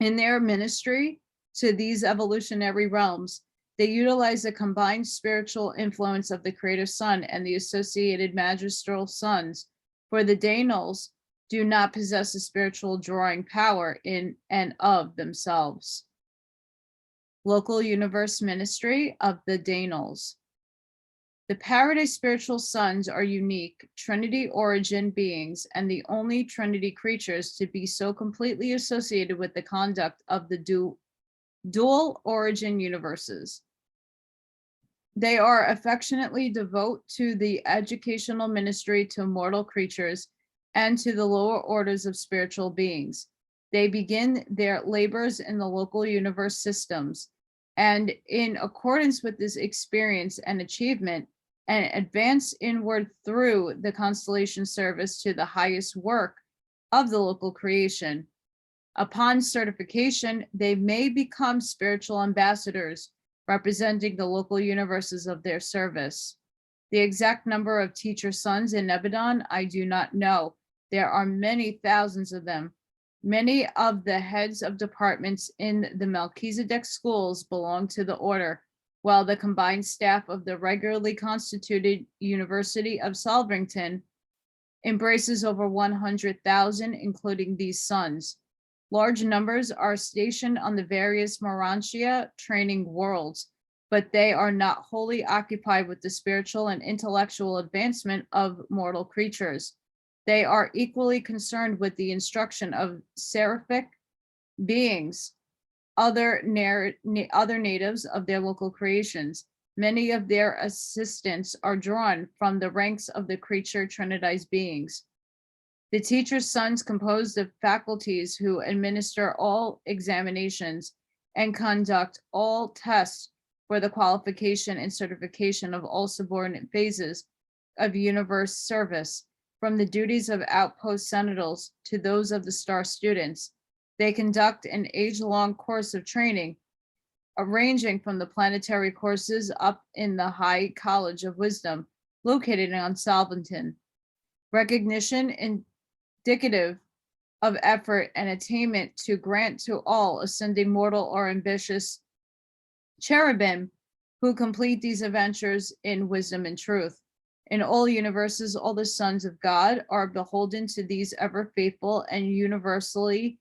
In their ministry to these evolutionary realms, they utilize the combined spiritual influence of the creative son and the associated magistral sons, for the Dainals do not possess a spiritual drawing power in and of themselves. Local universe ministry of the Dainals. The paradise spiritual sons are unique Trinity origin beings and the only Trinity creatures to be so completely associated with the conduct of the dual origin universes. They are affectionately devote to the educational ministry to mortal creatures and to the lower orders of spiritual beings. They begin their labors in the local universe systems, and in accordance with this experience and achievement, and advance inward through the constellation service to the highest work of the local creation. Upon certification, they may become spiritual ambassadors, representing the local universes of their service. The exact number of teacher sons in Nebadon, I do not know. There are many thousands of them. Many of the heads of departments in the Melchizedek schools belong to the order, while the combined staff of the regularly constituted University of Salvington embraces over 100,000, including these sons. Large numbers are stationed on the various Urantia training worlds, but they are not wholly occupied with the spiritual and intellectual advancement of mortal creatures. They are equally concerned with the instruction of seraphic beings, other natives of their local creations. Many of their assistants are drawn from the ranks of the creature trinitized beings. The teacher's sons, composed of faculties who administer all examinations and conduct all tests for the qualification and certification of all subordinate phases of universe service, from the duties of outpost sentinels to those of the star students. They conduct an age-long course of training, ranging from the planetary courses up in the High College of Wisdom, located on Salventon. Recognition indicative of effort and attainment to grant to all ascending mortal or ambitious cherubim who complete these adventures in wisdom and truth. In all universes, all the sons of God are beholden to these ever faithful and universally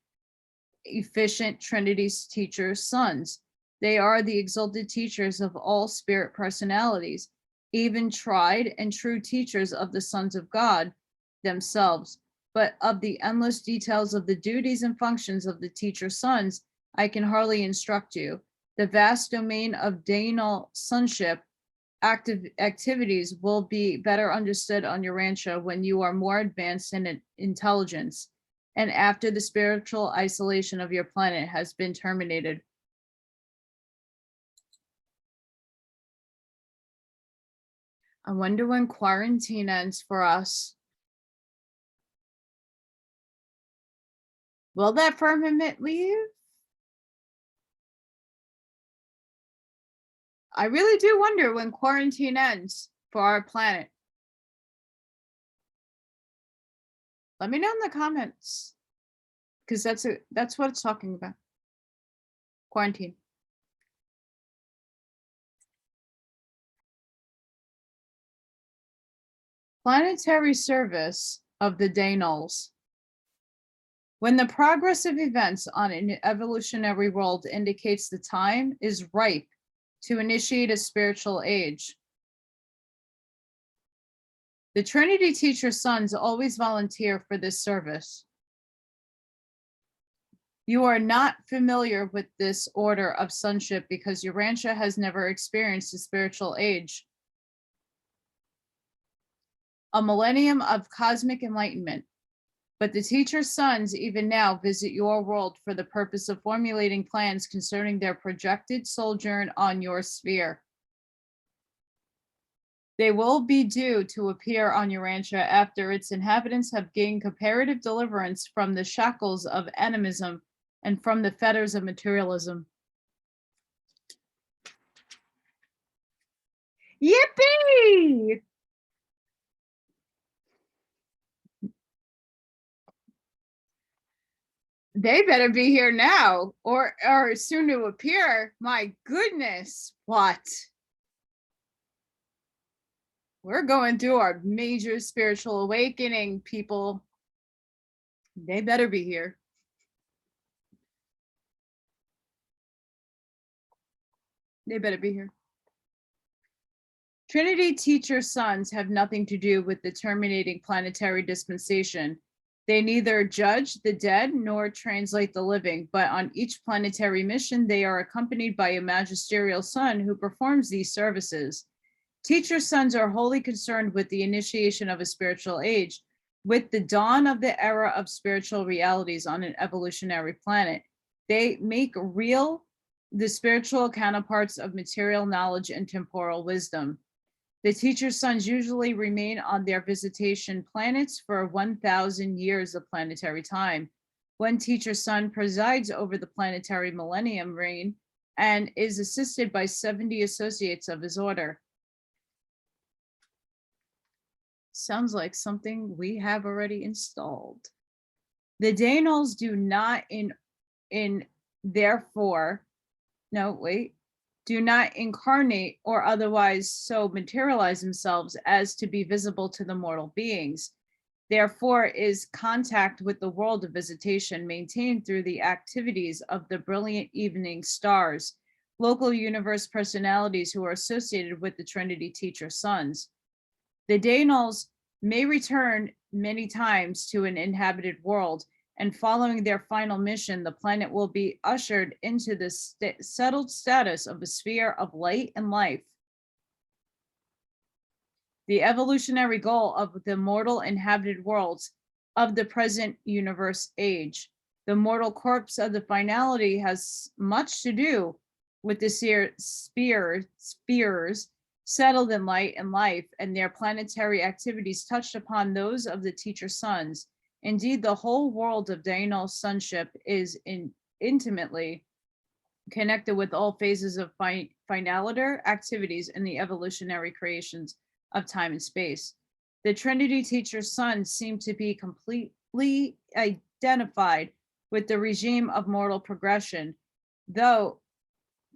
efficient Trinity's teachers' sons. They are the exalted teachers of all spirit personalities, even tried and true teachers of the sons of God themselves. But of the endless details of the duties and functions of the teacher's sons, I can hardly instruct you. The vast domain of Dainal sonship activities will be better understood on Urantia when you are more advanced in intelligence, and after the spiritual isolation of your planet has been terminated. I wonder when quarantine ends for us. Will that firmament leave? I really do wonder when quarantine ends for our planet. Let me know in the comments, because that's what it's talking about. Quarantine. Planetary service of the Dainals. When the progress of events on an evolutionary world indicates the time is ripe to initiate a spiritual age, the Trinity teacher's sons always volunteer for this service. You are not familiar with this order of sonship because Urantia has never experienced a spiritual age, a millennium of cosmic enlightenment. But the teacher's sons even now visit your world for the purpose of formulating plans concerning their projected sojourn on your sphere. They will be due to appear on Urantia after its inhabitants have gained comparative deliverance from the shackles of animism and from the fetters of materialism. Yippee! They better be here now or soon to appear. My goodness, what? We're going through our major spiritual awakening, people. They better be here. They better be here. Trinity teacher sons have nothing to do with the terminating planetary dispensation. They neither judge the dead nor translate the living, but on each planetary mission, they are accompanied by a magisterial son who performs these services. Teacher sons are wholly concerned with the initiation of a spiritual age, with the dawn of the era of spiritual realities on an evolutionary planet. They make real the spiritual counterparts of material knowledge and temporal wisdom. The teacher's sons usually remain on their visitation planets for 1,000 years of planetary time. One teacher's son presides over the planetary millennium reign and is assisted by 70 associates of his order. Sounds like something we have already installed. The Dainals do not do not incarnate or otherwise so materialize themselves as to be visible to the mortal beings. Therefore, is contact with the world of visitation maintained through the activities of the brilliant evening stars, local universe personalities who are associated with the Trinity teacher sons. The Daenals may return many times to an inhabited world, and following their final mission, the planet will be ushered into the settled status of a sphere of light and life. The evolutionary goal of the mortal inhabited worlds of the present universe age. The mortal corpse of the finality has much to do with the spheres settled in light and life, and their planetary activities touched upon those of the teacher sons. Indeed, the whole world of Daenal sonship is intimately connected with all phases of finaliter activities in the evolutionary creations of time and space. The Trinity teacher sons seem to be completely identified with the regime of mortal progression, though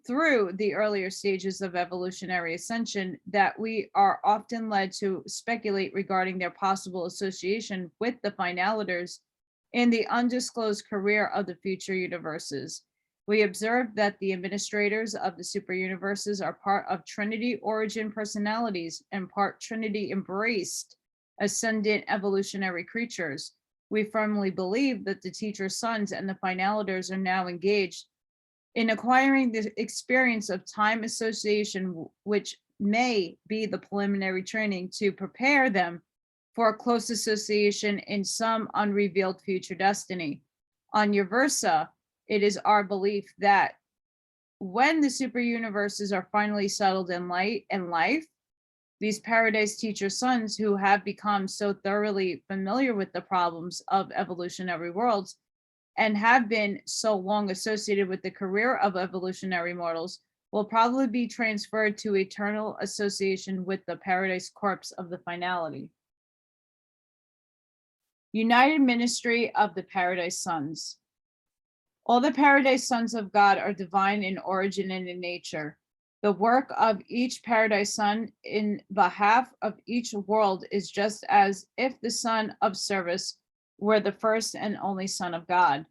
through the earlier stages of evolutionary ascension that we are often led to speculate regarding their possible association with the finaliters in the undisclosed career of the future universes. We observe that the administrators of the super universes are part of Trinity origin personalities and part Trinity embraced ascendant evolutionary creatures. We firmly believe that the teacher sons and the finaliters are now engaged in acquiring the experience of time association, which may be the preliminary training to prepare them for a close association in some unrevealed future destiny. On Uversa, it is our belief that when the super universes are finally settled in light and life, these paradise teacher sons who have become so thoroughly familiar with the problems of evolutionary worlds and have been so long associated with the career of evolutionary mortals will probably be transferred to eternal association with the paradise corpse of the finality. United Ministry of the Paradise Sons. All the paradise sons of God are divine in origin and in nature. The work of each paradise son in behalf of each world is just as if the son of service were the first and only son of God.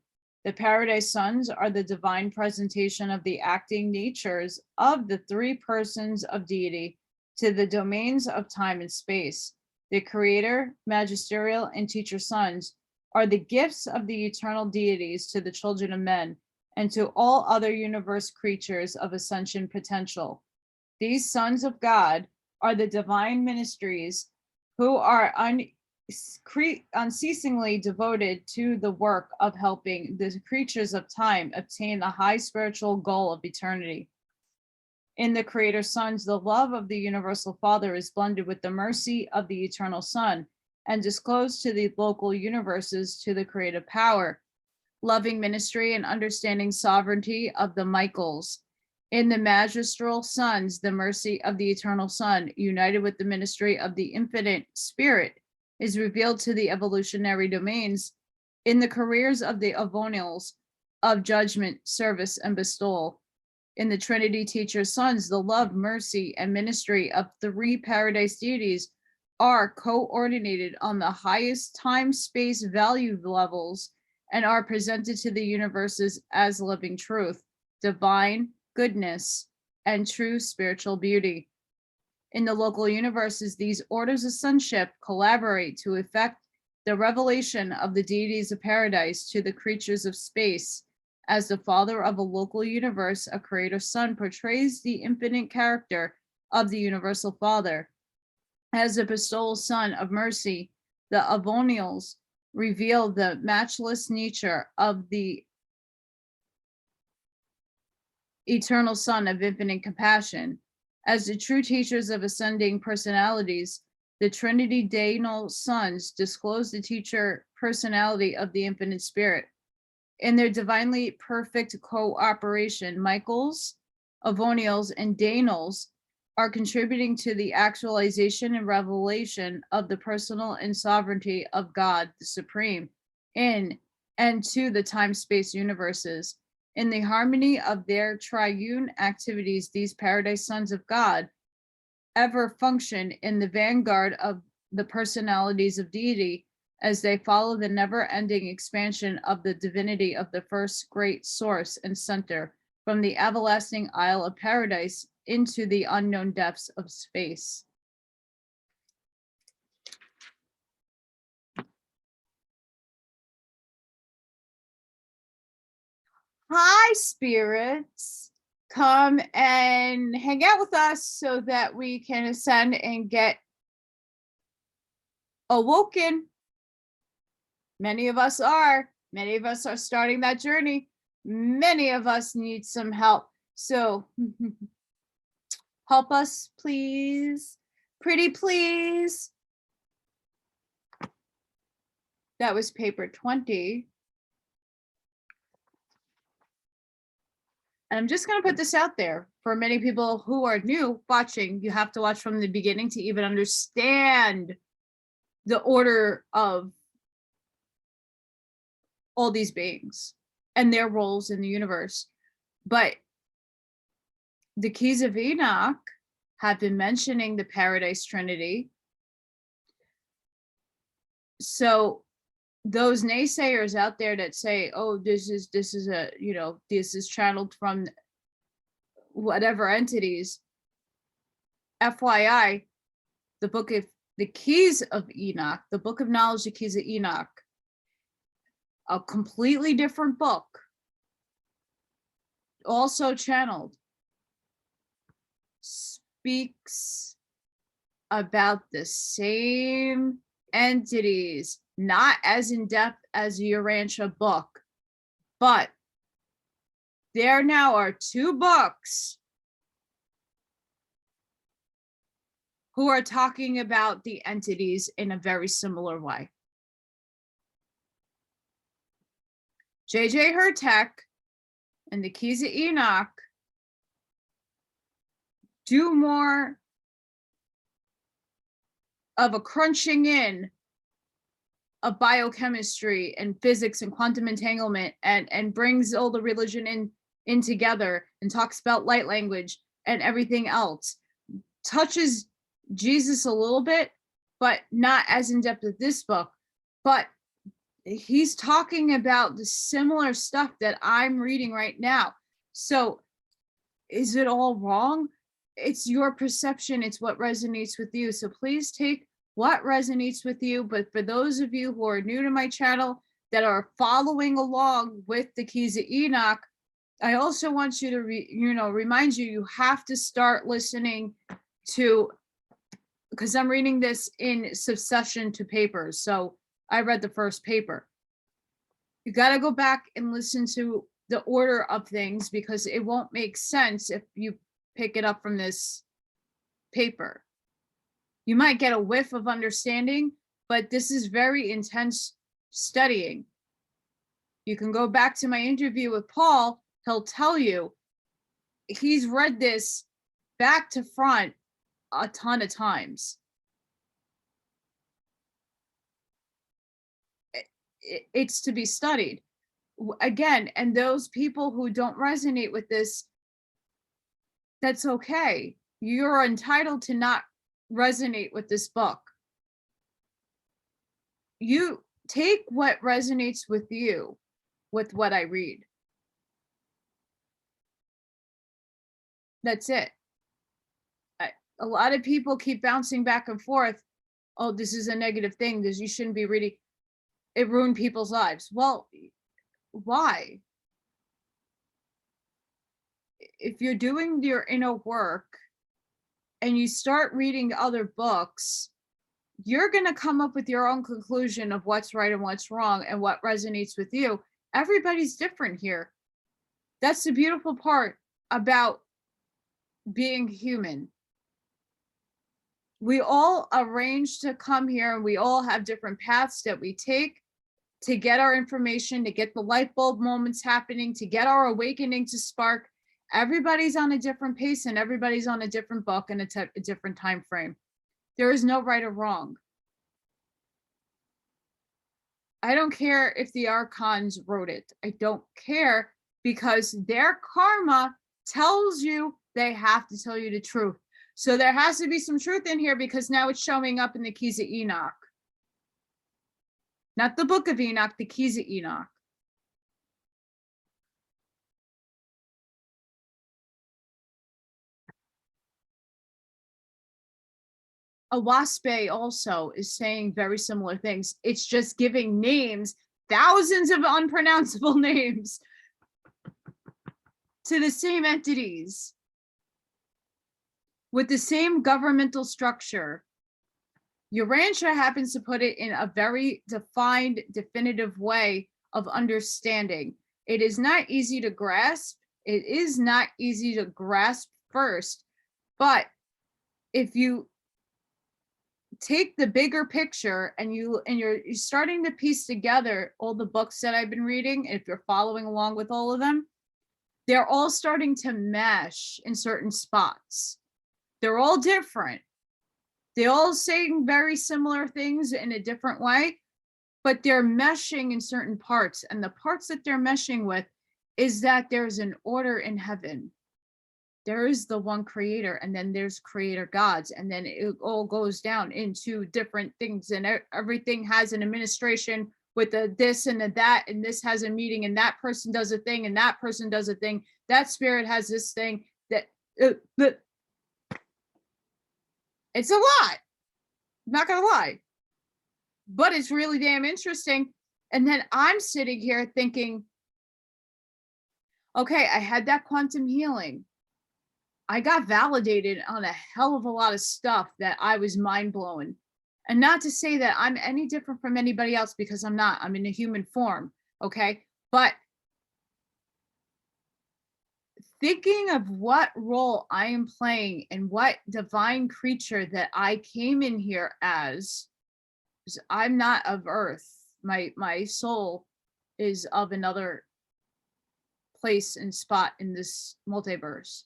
The paradise sons are the divine presentation of the acting natures of the three persons of deity to the domains of time and space. The creator, magisterial, and teacher sons are the gifts of the eternal deities to the children of men and to all other universe creatures of ascension potential. These sons of God are the divine ministries who are unceasingly devoted to the work of helping the creatures of time obtain the high spiritual goal of eternity. In the Creator Sons, the love of the Universal Father is blended with the mercy of the Eternal Son and disclosed to the local universes to the creative power, loving ministry, and understanding sovereignty of the Michaels. In the Magistral Sons, the mercy of the Eternal Son, united with the ministry of the Infinite Spirit, is revealed to the evolutionary domains in the careers of the Avonials of judgment, service, and bestowal. In the Trinity teacher sons, the love, mercy, and ministry of three paradise deities are coordinated on the highest time-space value levels and are presented to the universes as living truth, divine goodness, and true spiritual beauty. In the local universes, these orders of sonship collaborate to effect the revelation of the deities of paradise to the creatures of space. As the father of a local universe, a creator son portrays the infinite character of the universal father. As a bestowal son of mercy, the Avonials reveal the matchless nature of the eternal son of infinite compassion. As the true teachers of ascending personalities, the Trinity Daenal sons disclose the teacher personality of the infinite spirit. In their divinely perfect cooperation, Michaels, Avonials, and Daenals are contributing to the actualization and revelation of the personal and sovereignty of God, the Supreme, in and to the time-space universes. In the harmony of their triune activities, these paradise sons of God ever function in the vanguard of the personalities of deity as they follow the never-ending expansion of the divinity of the first great source and center from the everlasting isle of paradise into the unknown depths of space. Hi, spirits. Come and hang out with us so that we can ascend and get awoken. Many of us are. Many of us are starting that journey. Many of us need some help. So help us, please. Pretty please. That was paper 20. And I'm just going to put this out there for many people who are new watching. You have to watch from the beginning to even understand the order of all these beings and their roles in the universe. But the keys of Enoch have been mentioning the Paradise Trinity. So those naysayers out there that say, oh, this is a, you know, this is channeled from whatever entities, FYI, the book of the keys of Enoch, the book of knowledge, the keys of Enoch, a completely different book, also channeled, speaks about the same entities, not as in depth as the Urantia book, but there now are two books who are talking about the entities in a very similar way. J.J. Hurtek and the Keys of Enoch do more of a crunching in of biochemistry and physics and quantum entanglement, and brings all the religion in together and talks about light language and everything else. Touches Jesus a little bit, but not as in depth as this book. But he's talking about the similar stuff that I'm reading right now. So is it all wrong? It's your perception. It's what resonates with you. So please take what resonates with you. But for those of you who are new to my channel that are following along with the Keys of Enoch, I also want you to remind you have to start listening to, because I'm reading this in succession to papers. So I read the first paper. You got to go back and listen to the order of things, because it won't make sense if you pick it up from this paper. You might get a whiff of understanding, but this is very intense studying. You can go back to my interview with Paul. He'll tell you he's read this back to front a ton of times. It's to be studied. Again, and those people who don't resonate with this, that's okay. You're entitled to not resonate with this book. You take what resonates with you, with what I read. That's it. A lot of people keep bouncing back and forth. Oh, this is a negative thing. You shouldn't be reading. It ruined people's lives. Well, why? If you're doing your inner work and you start reading other books, you're going to come up with your own conclusion of what's right and what's wrong and what resonates with you. Everybody's different here. That's the beautiful part about being human. We all arrange to come here, and we all have different paths that we take to get our information, to get the light bulb moments happening, to get our awakening to spark. Everybody's on a different pace, and everybody's on a different book and a different time frame. There is no right or wrong. I don't care if the archons wrote it. I don't care, because their karma tells you they have to tell you the truth. So there has to be some truth in here, because now it's showing up in the Keys of Enoch. Not the Book of Enoch, the Keys of Enoch. A waspe also is saying very similar things. It's just giving names, thousands of unpronounceable names to the same entities with the same governmental structure. Urantia happens to put it in a very defined, definitive way of understanding. It is not easy to grasp. It is not easy to grasp first, but if you take the bigger picture and you're starting to piece together all the books that I've been reading, if you're following along with all of them, they're all starting to mesh in certain spots. They're all different. They're all saying very similar things in a different way, but they're meshing in certain parts. And the parts that they're meshing with is that there's an order in heaven. There is the one creator, and then there's creator gods, and then it all goes down into different things, and everything has an administration with the this and the that, and this has a meeting, and that person does a thing, and that person does a thing. That spirit has this thing that it's a lot. I'm not gonna lie, but it's really damn interesting. And then I'm sitting here thinking, okay, I had that quantum healing. I got validated on a hell of a lot of stuff that I was mind blowing. And not to say that I'm any different from anybody else, because I'm not. I'm in a human form, okay? But thinking of what role I am playing and what divine creature that I came in here as, because I'm not of Earth. My soul is of another place and spot in this multiverse.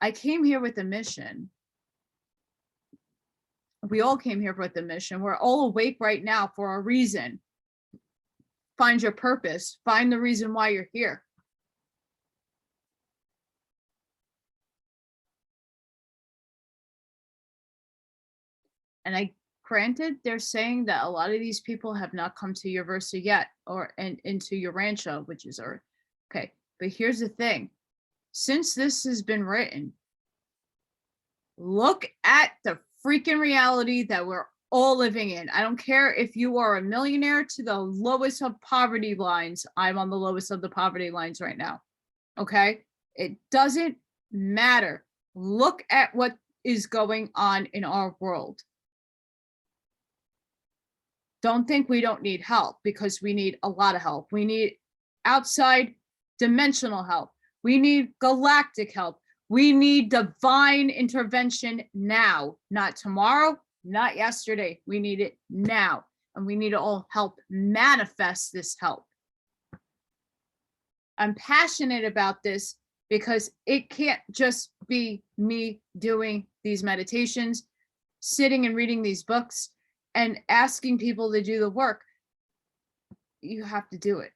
I came here with a mission. We all came here with a mission. We're all awake right now for a reason. Find your purpose. Find the reason why you're here. And granted, they're saying that a lot of these people have not come to Urantia yet, or into Urantia, which is Earth. Okay, but here's the thing. Since this has been written, look at the freaking reality that we're all living in. I don't care if you are a millionaire to the lowest of poverty lines. I'm on the lowest of the poverty lines right now. Okay? It doesn't matter. Look at what is going on in our world. Don't think we don't need help, because we need a lot of help. We need outside dimensional help. We need galactic help. We need divine intervention now, not tomorrow, not yesterday. We need it now. And we need to all help manifest this help. I'm passionate about this because it can't just be me doing these meditations, sitting and reading these books and asking people to do the work. You have to do it.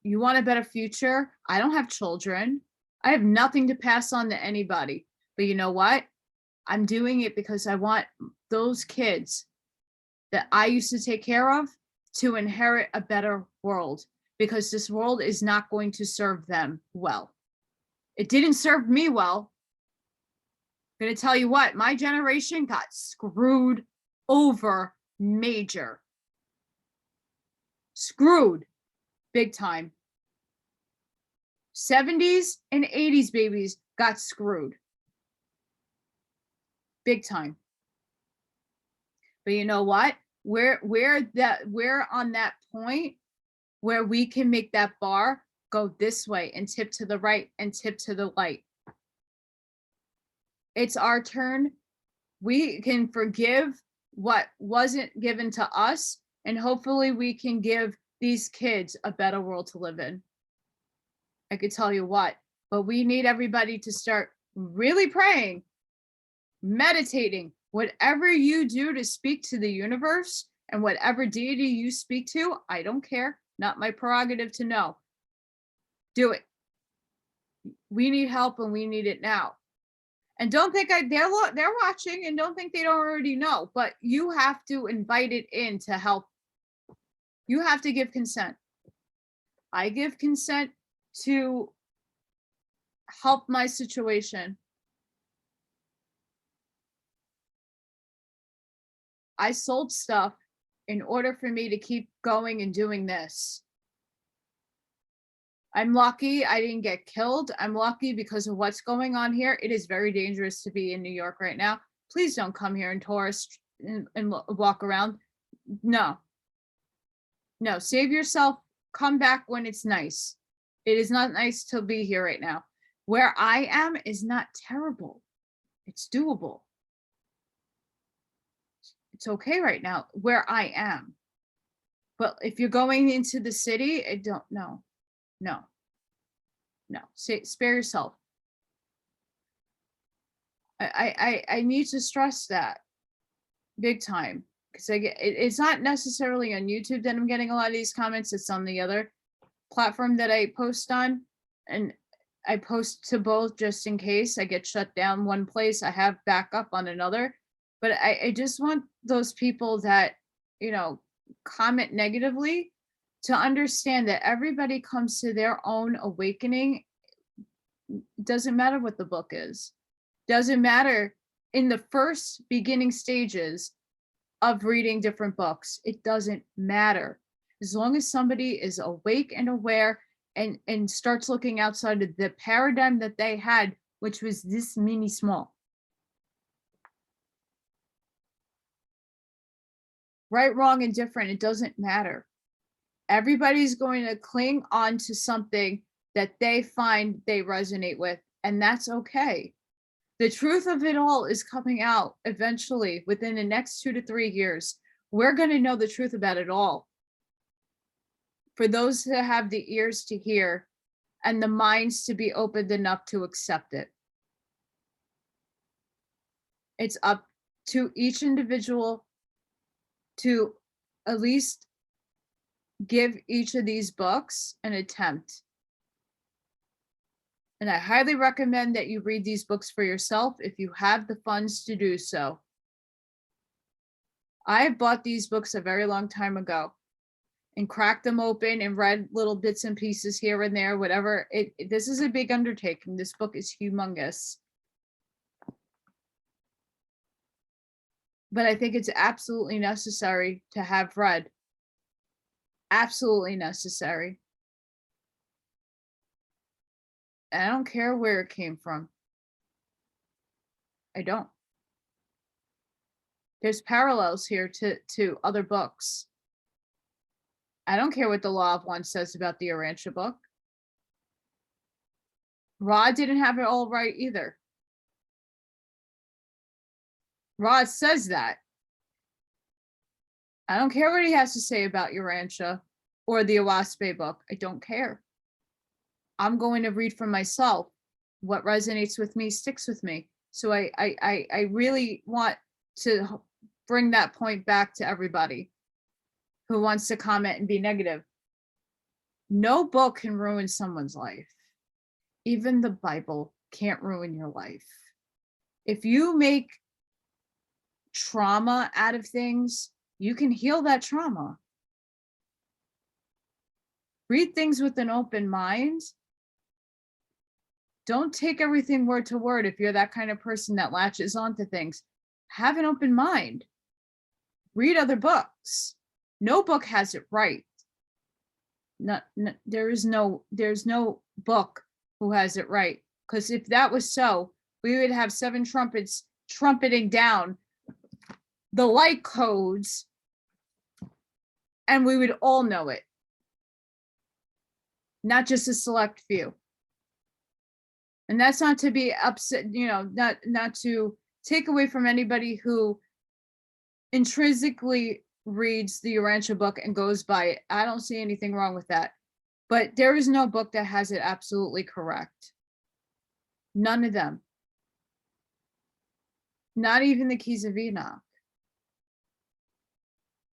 You want a better future? I don't have children. I have nothing to pass on to anybody. But you know what? I'm doing it because I want those kids that I used to take care of to inherit a better world, because this world is not going to serve them well. It didn't serve me well. I'm going to tell you what, my generation got screwed over major. Screwed big time. 70s and 80s babies got screwed big time. But you know what? We're on that point where we can make that bar go this way and tip to the right and tip to the light. It's our turn. We can forgive what wasn't given to us, and hopefully we can give these kids a better world to live in. I could tell you what, but we need everybody to start really praying, meditating, whatever you do to speak to the universe and whatever deity you speak to. I don't care. Not my prerogative to know. Do it. We need help, and we need it now. And don't think they're watching, and don't think they don't already know, but you have to invite it in to help. You have to give consent. I give consent to help my situation. I sold stuff in order for me to keep going and doing this. I'm lucky I didn't get killed. I'm lucky because of what's going on here. It is very dangerous to be in New York right now. Please don't come here and tourist and walk around. No. No, save yourself. Come back when it's nice. It is not nice to be here right now. Where I am is not terrible. It's doable. It's okay right now where I am. But if you're going into the city, I don't know. No. Spare yourself. I need to stress that big time, because it's not necessarily on YouTube that I'm getting a lot of these comments. It's on the other platform that I post on, and I post to both just in case I get shut down one place. I have backup on another, but I just want those people that, you know, comment negatively to understand that everybody comes to their own awakening. It doesn't matter what the book is. Doesn't matter in the first beginning stages of reading different books. It doesn't matter. As long as somebody is awake and aware and starts looking outside of the paradigm that they had, which was this mini small. Right, wrong, and different, it doesn't matter. Everybody's going to cling on to something that they find they resonate with, and that's okay. The truth of it all is coming out eventually within the next 2 to 3 years. We're going to know the truth about it all. For those that have the ears to hear and the minds to be opened enough to accept it. It's up to each individual to at least give each of these books an attempt. And I highly recommend that you read these books for yourself if you have the funds to do so. I bought these books a very long time ago and cracked them open and read little bits and pieces here and there, whatever. This is a big undertaking. This book is humongous. But I think it's absolutely necessary to have read. Absolutely necessary. And I don't care where it came from. I don't. There's parallels here to other books. I don't care what the Law of One says about the Urantia book. Rod didn't have it all right either. Rod says that. I don't care what he has to say about Urantia or the Awaspe book. I don't care. I'm going to read for myself. What resonates with me sticks with me. So I really want to bring that point back to everybody who wants to comment and be negative. No book can ruin someone's life. Even the Bible can't ruin your life. If you make trauma out of things, you can heal that trauma. Read things with an open mind. Don't take everything word to word if you're that kind of person that latches onto things. Have an open mind. Read other books. No book has it right. There's no book who has it right. Because if that was so, we would have 7 trumpets trumpeting down the light codes, and we would all know it. Not just a select few. And that's not to be upset, you know, not to take away from anybody who intrinsically reads the Urantia book and goes by it. I don't see anything wrong with that. But there is no book that has it absolutely correct. None of them. Not even the Keys of Enoch.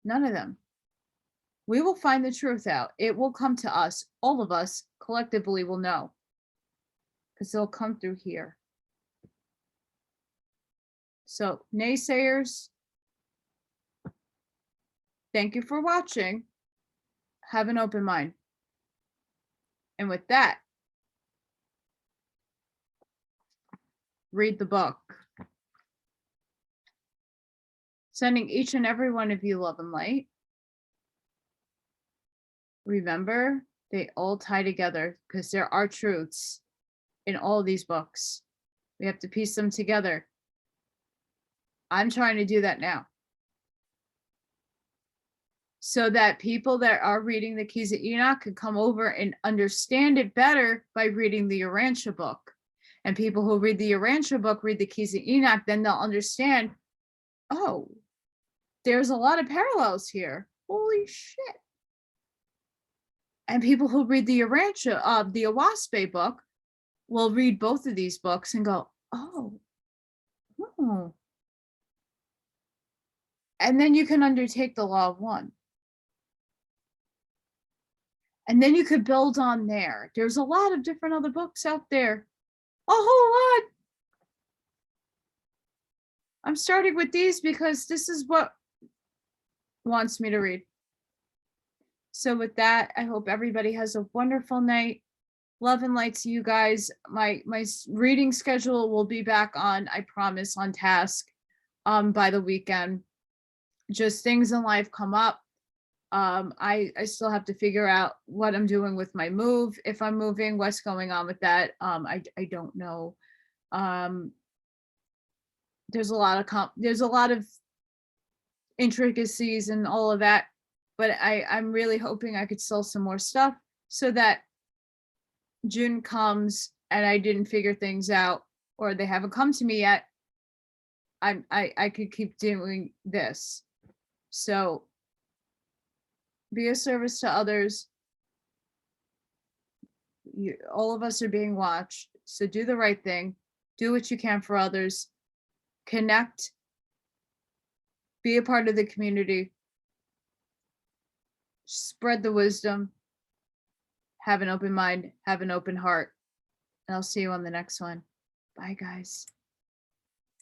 None of them. We will find the truth out. It will come to us. All of us collectively will know. Because they'll come through here. So, naysayers, thank you for watching. Have an open mind. And with that, read the book. Sending each and every one of you love and light. Remember, they all tie together because there are truths in all these books. We have to piece them together. I'm trying to do that now, so that people that are reading the Keys of Enoch could come over and understand it better by reading the Urantia book. And people who read the Urantia book, read the Keys of Enoch, then they'll understand, oh, there's a lot of parallels here. Holy shit. And people who read the Urantia, the Awaspe book, will read both of these books and go, oh. And then you can undertake the law of one. And then you could build on there. There's a lot of different other books out there. A whole lot. I'm starting with these because this is what wants me to read. So with that, I hope everybody has a wonderful night. Love and light to you guys. My reading schedule will be back on, I promise, on task by the weekend. Just things in life come up. I still have to figure out what I'm doing with my move. If I'm moving, what's going on with that? I don't know. There's a lot of intricacies and all of that, but I'm really hoping I could sell some more stuff so that June comes and I didn't figure things out, or they haven't come to me yet. I could keep doing this. So be a service to others. All of us are being watched, so do the right thing. Do what you can for others. Connect. Be a part of the community. Spread the wisdom. Have an open mind. Have an open heart. And I'll see you on the next one. Bye, guys.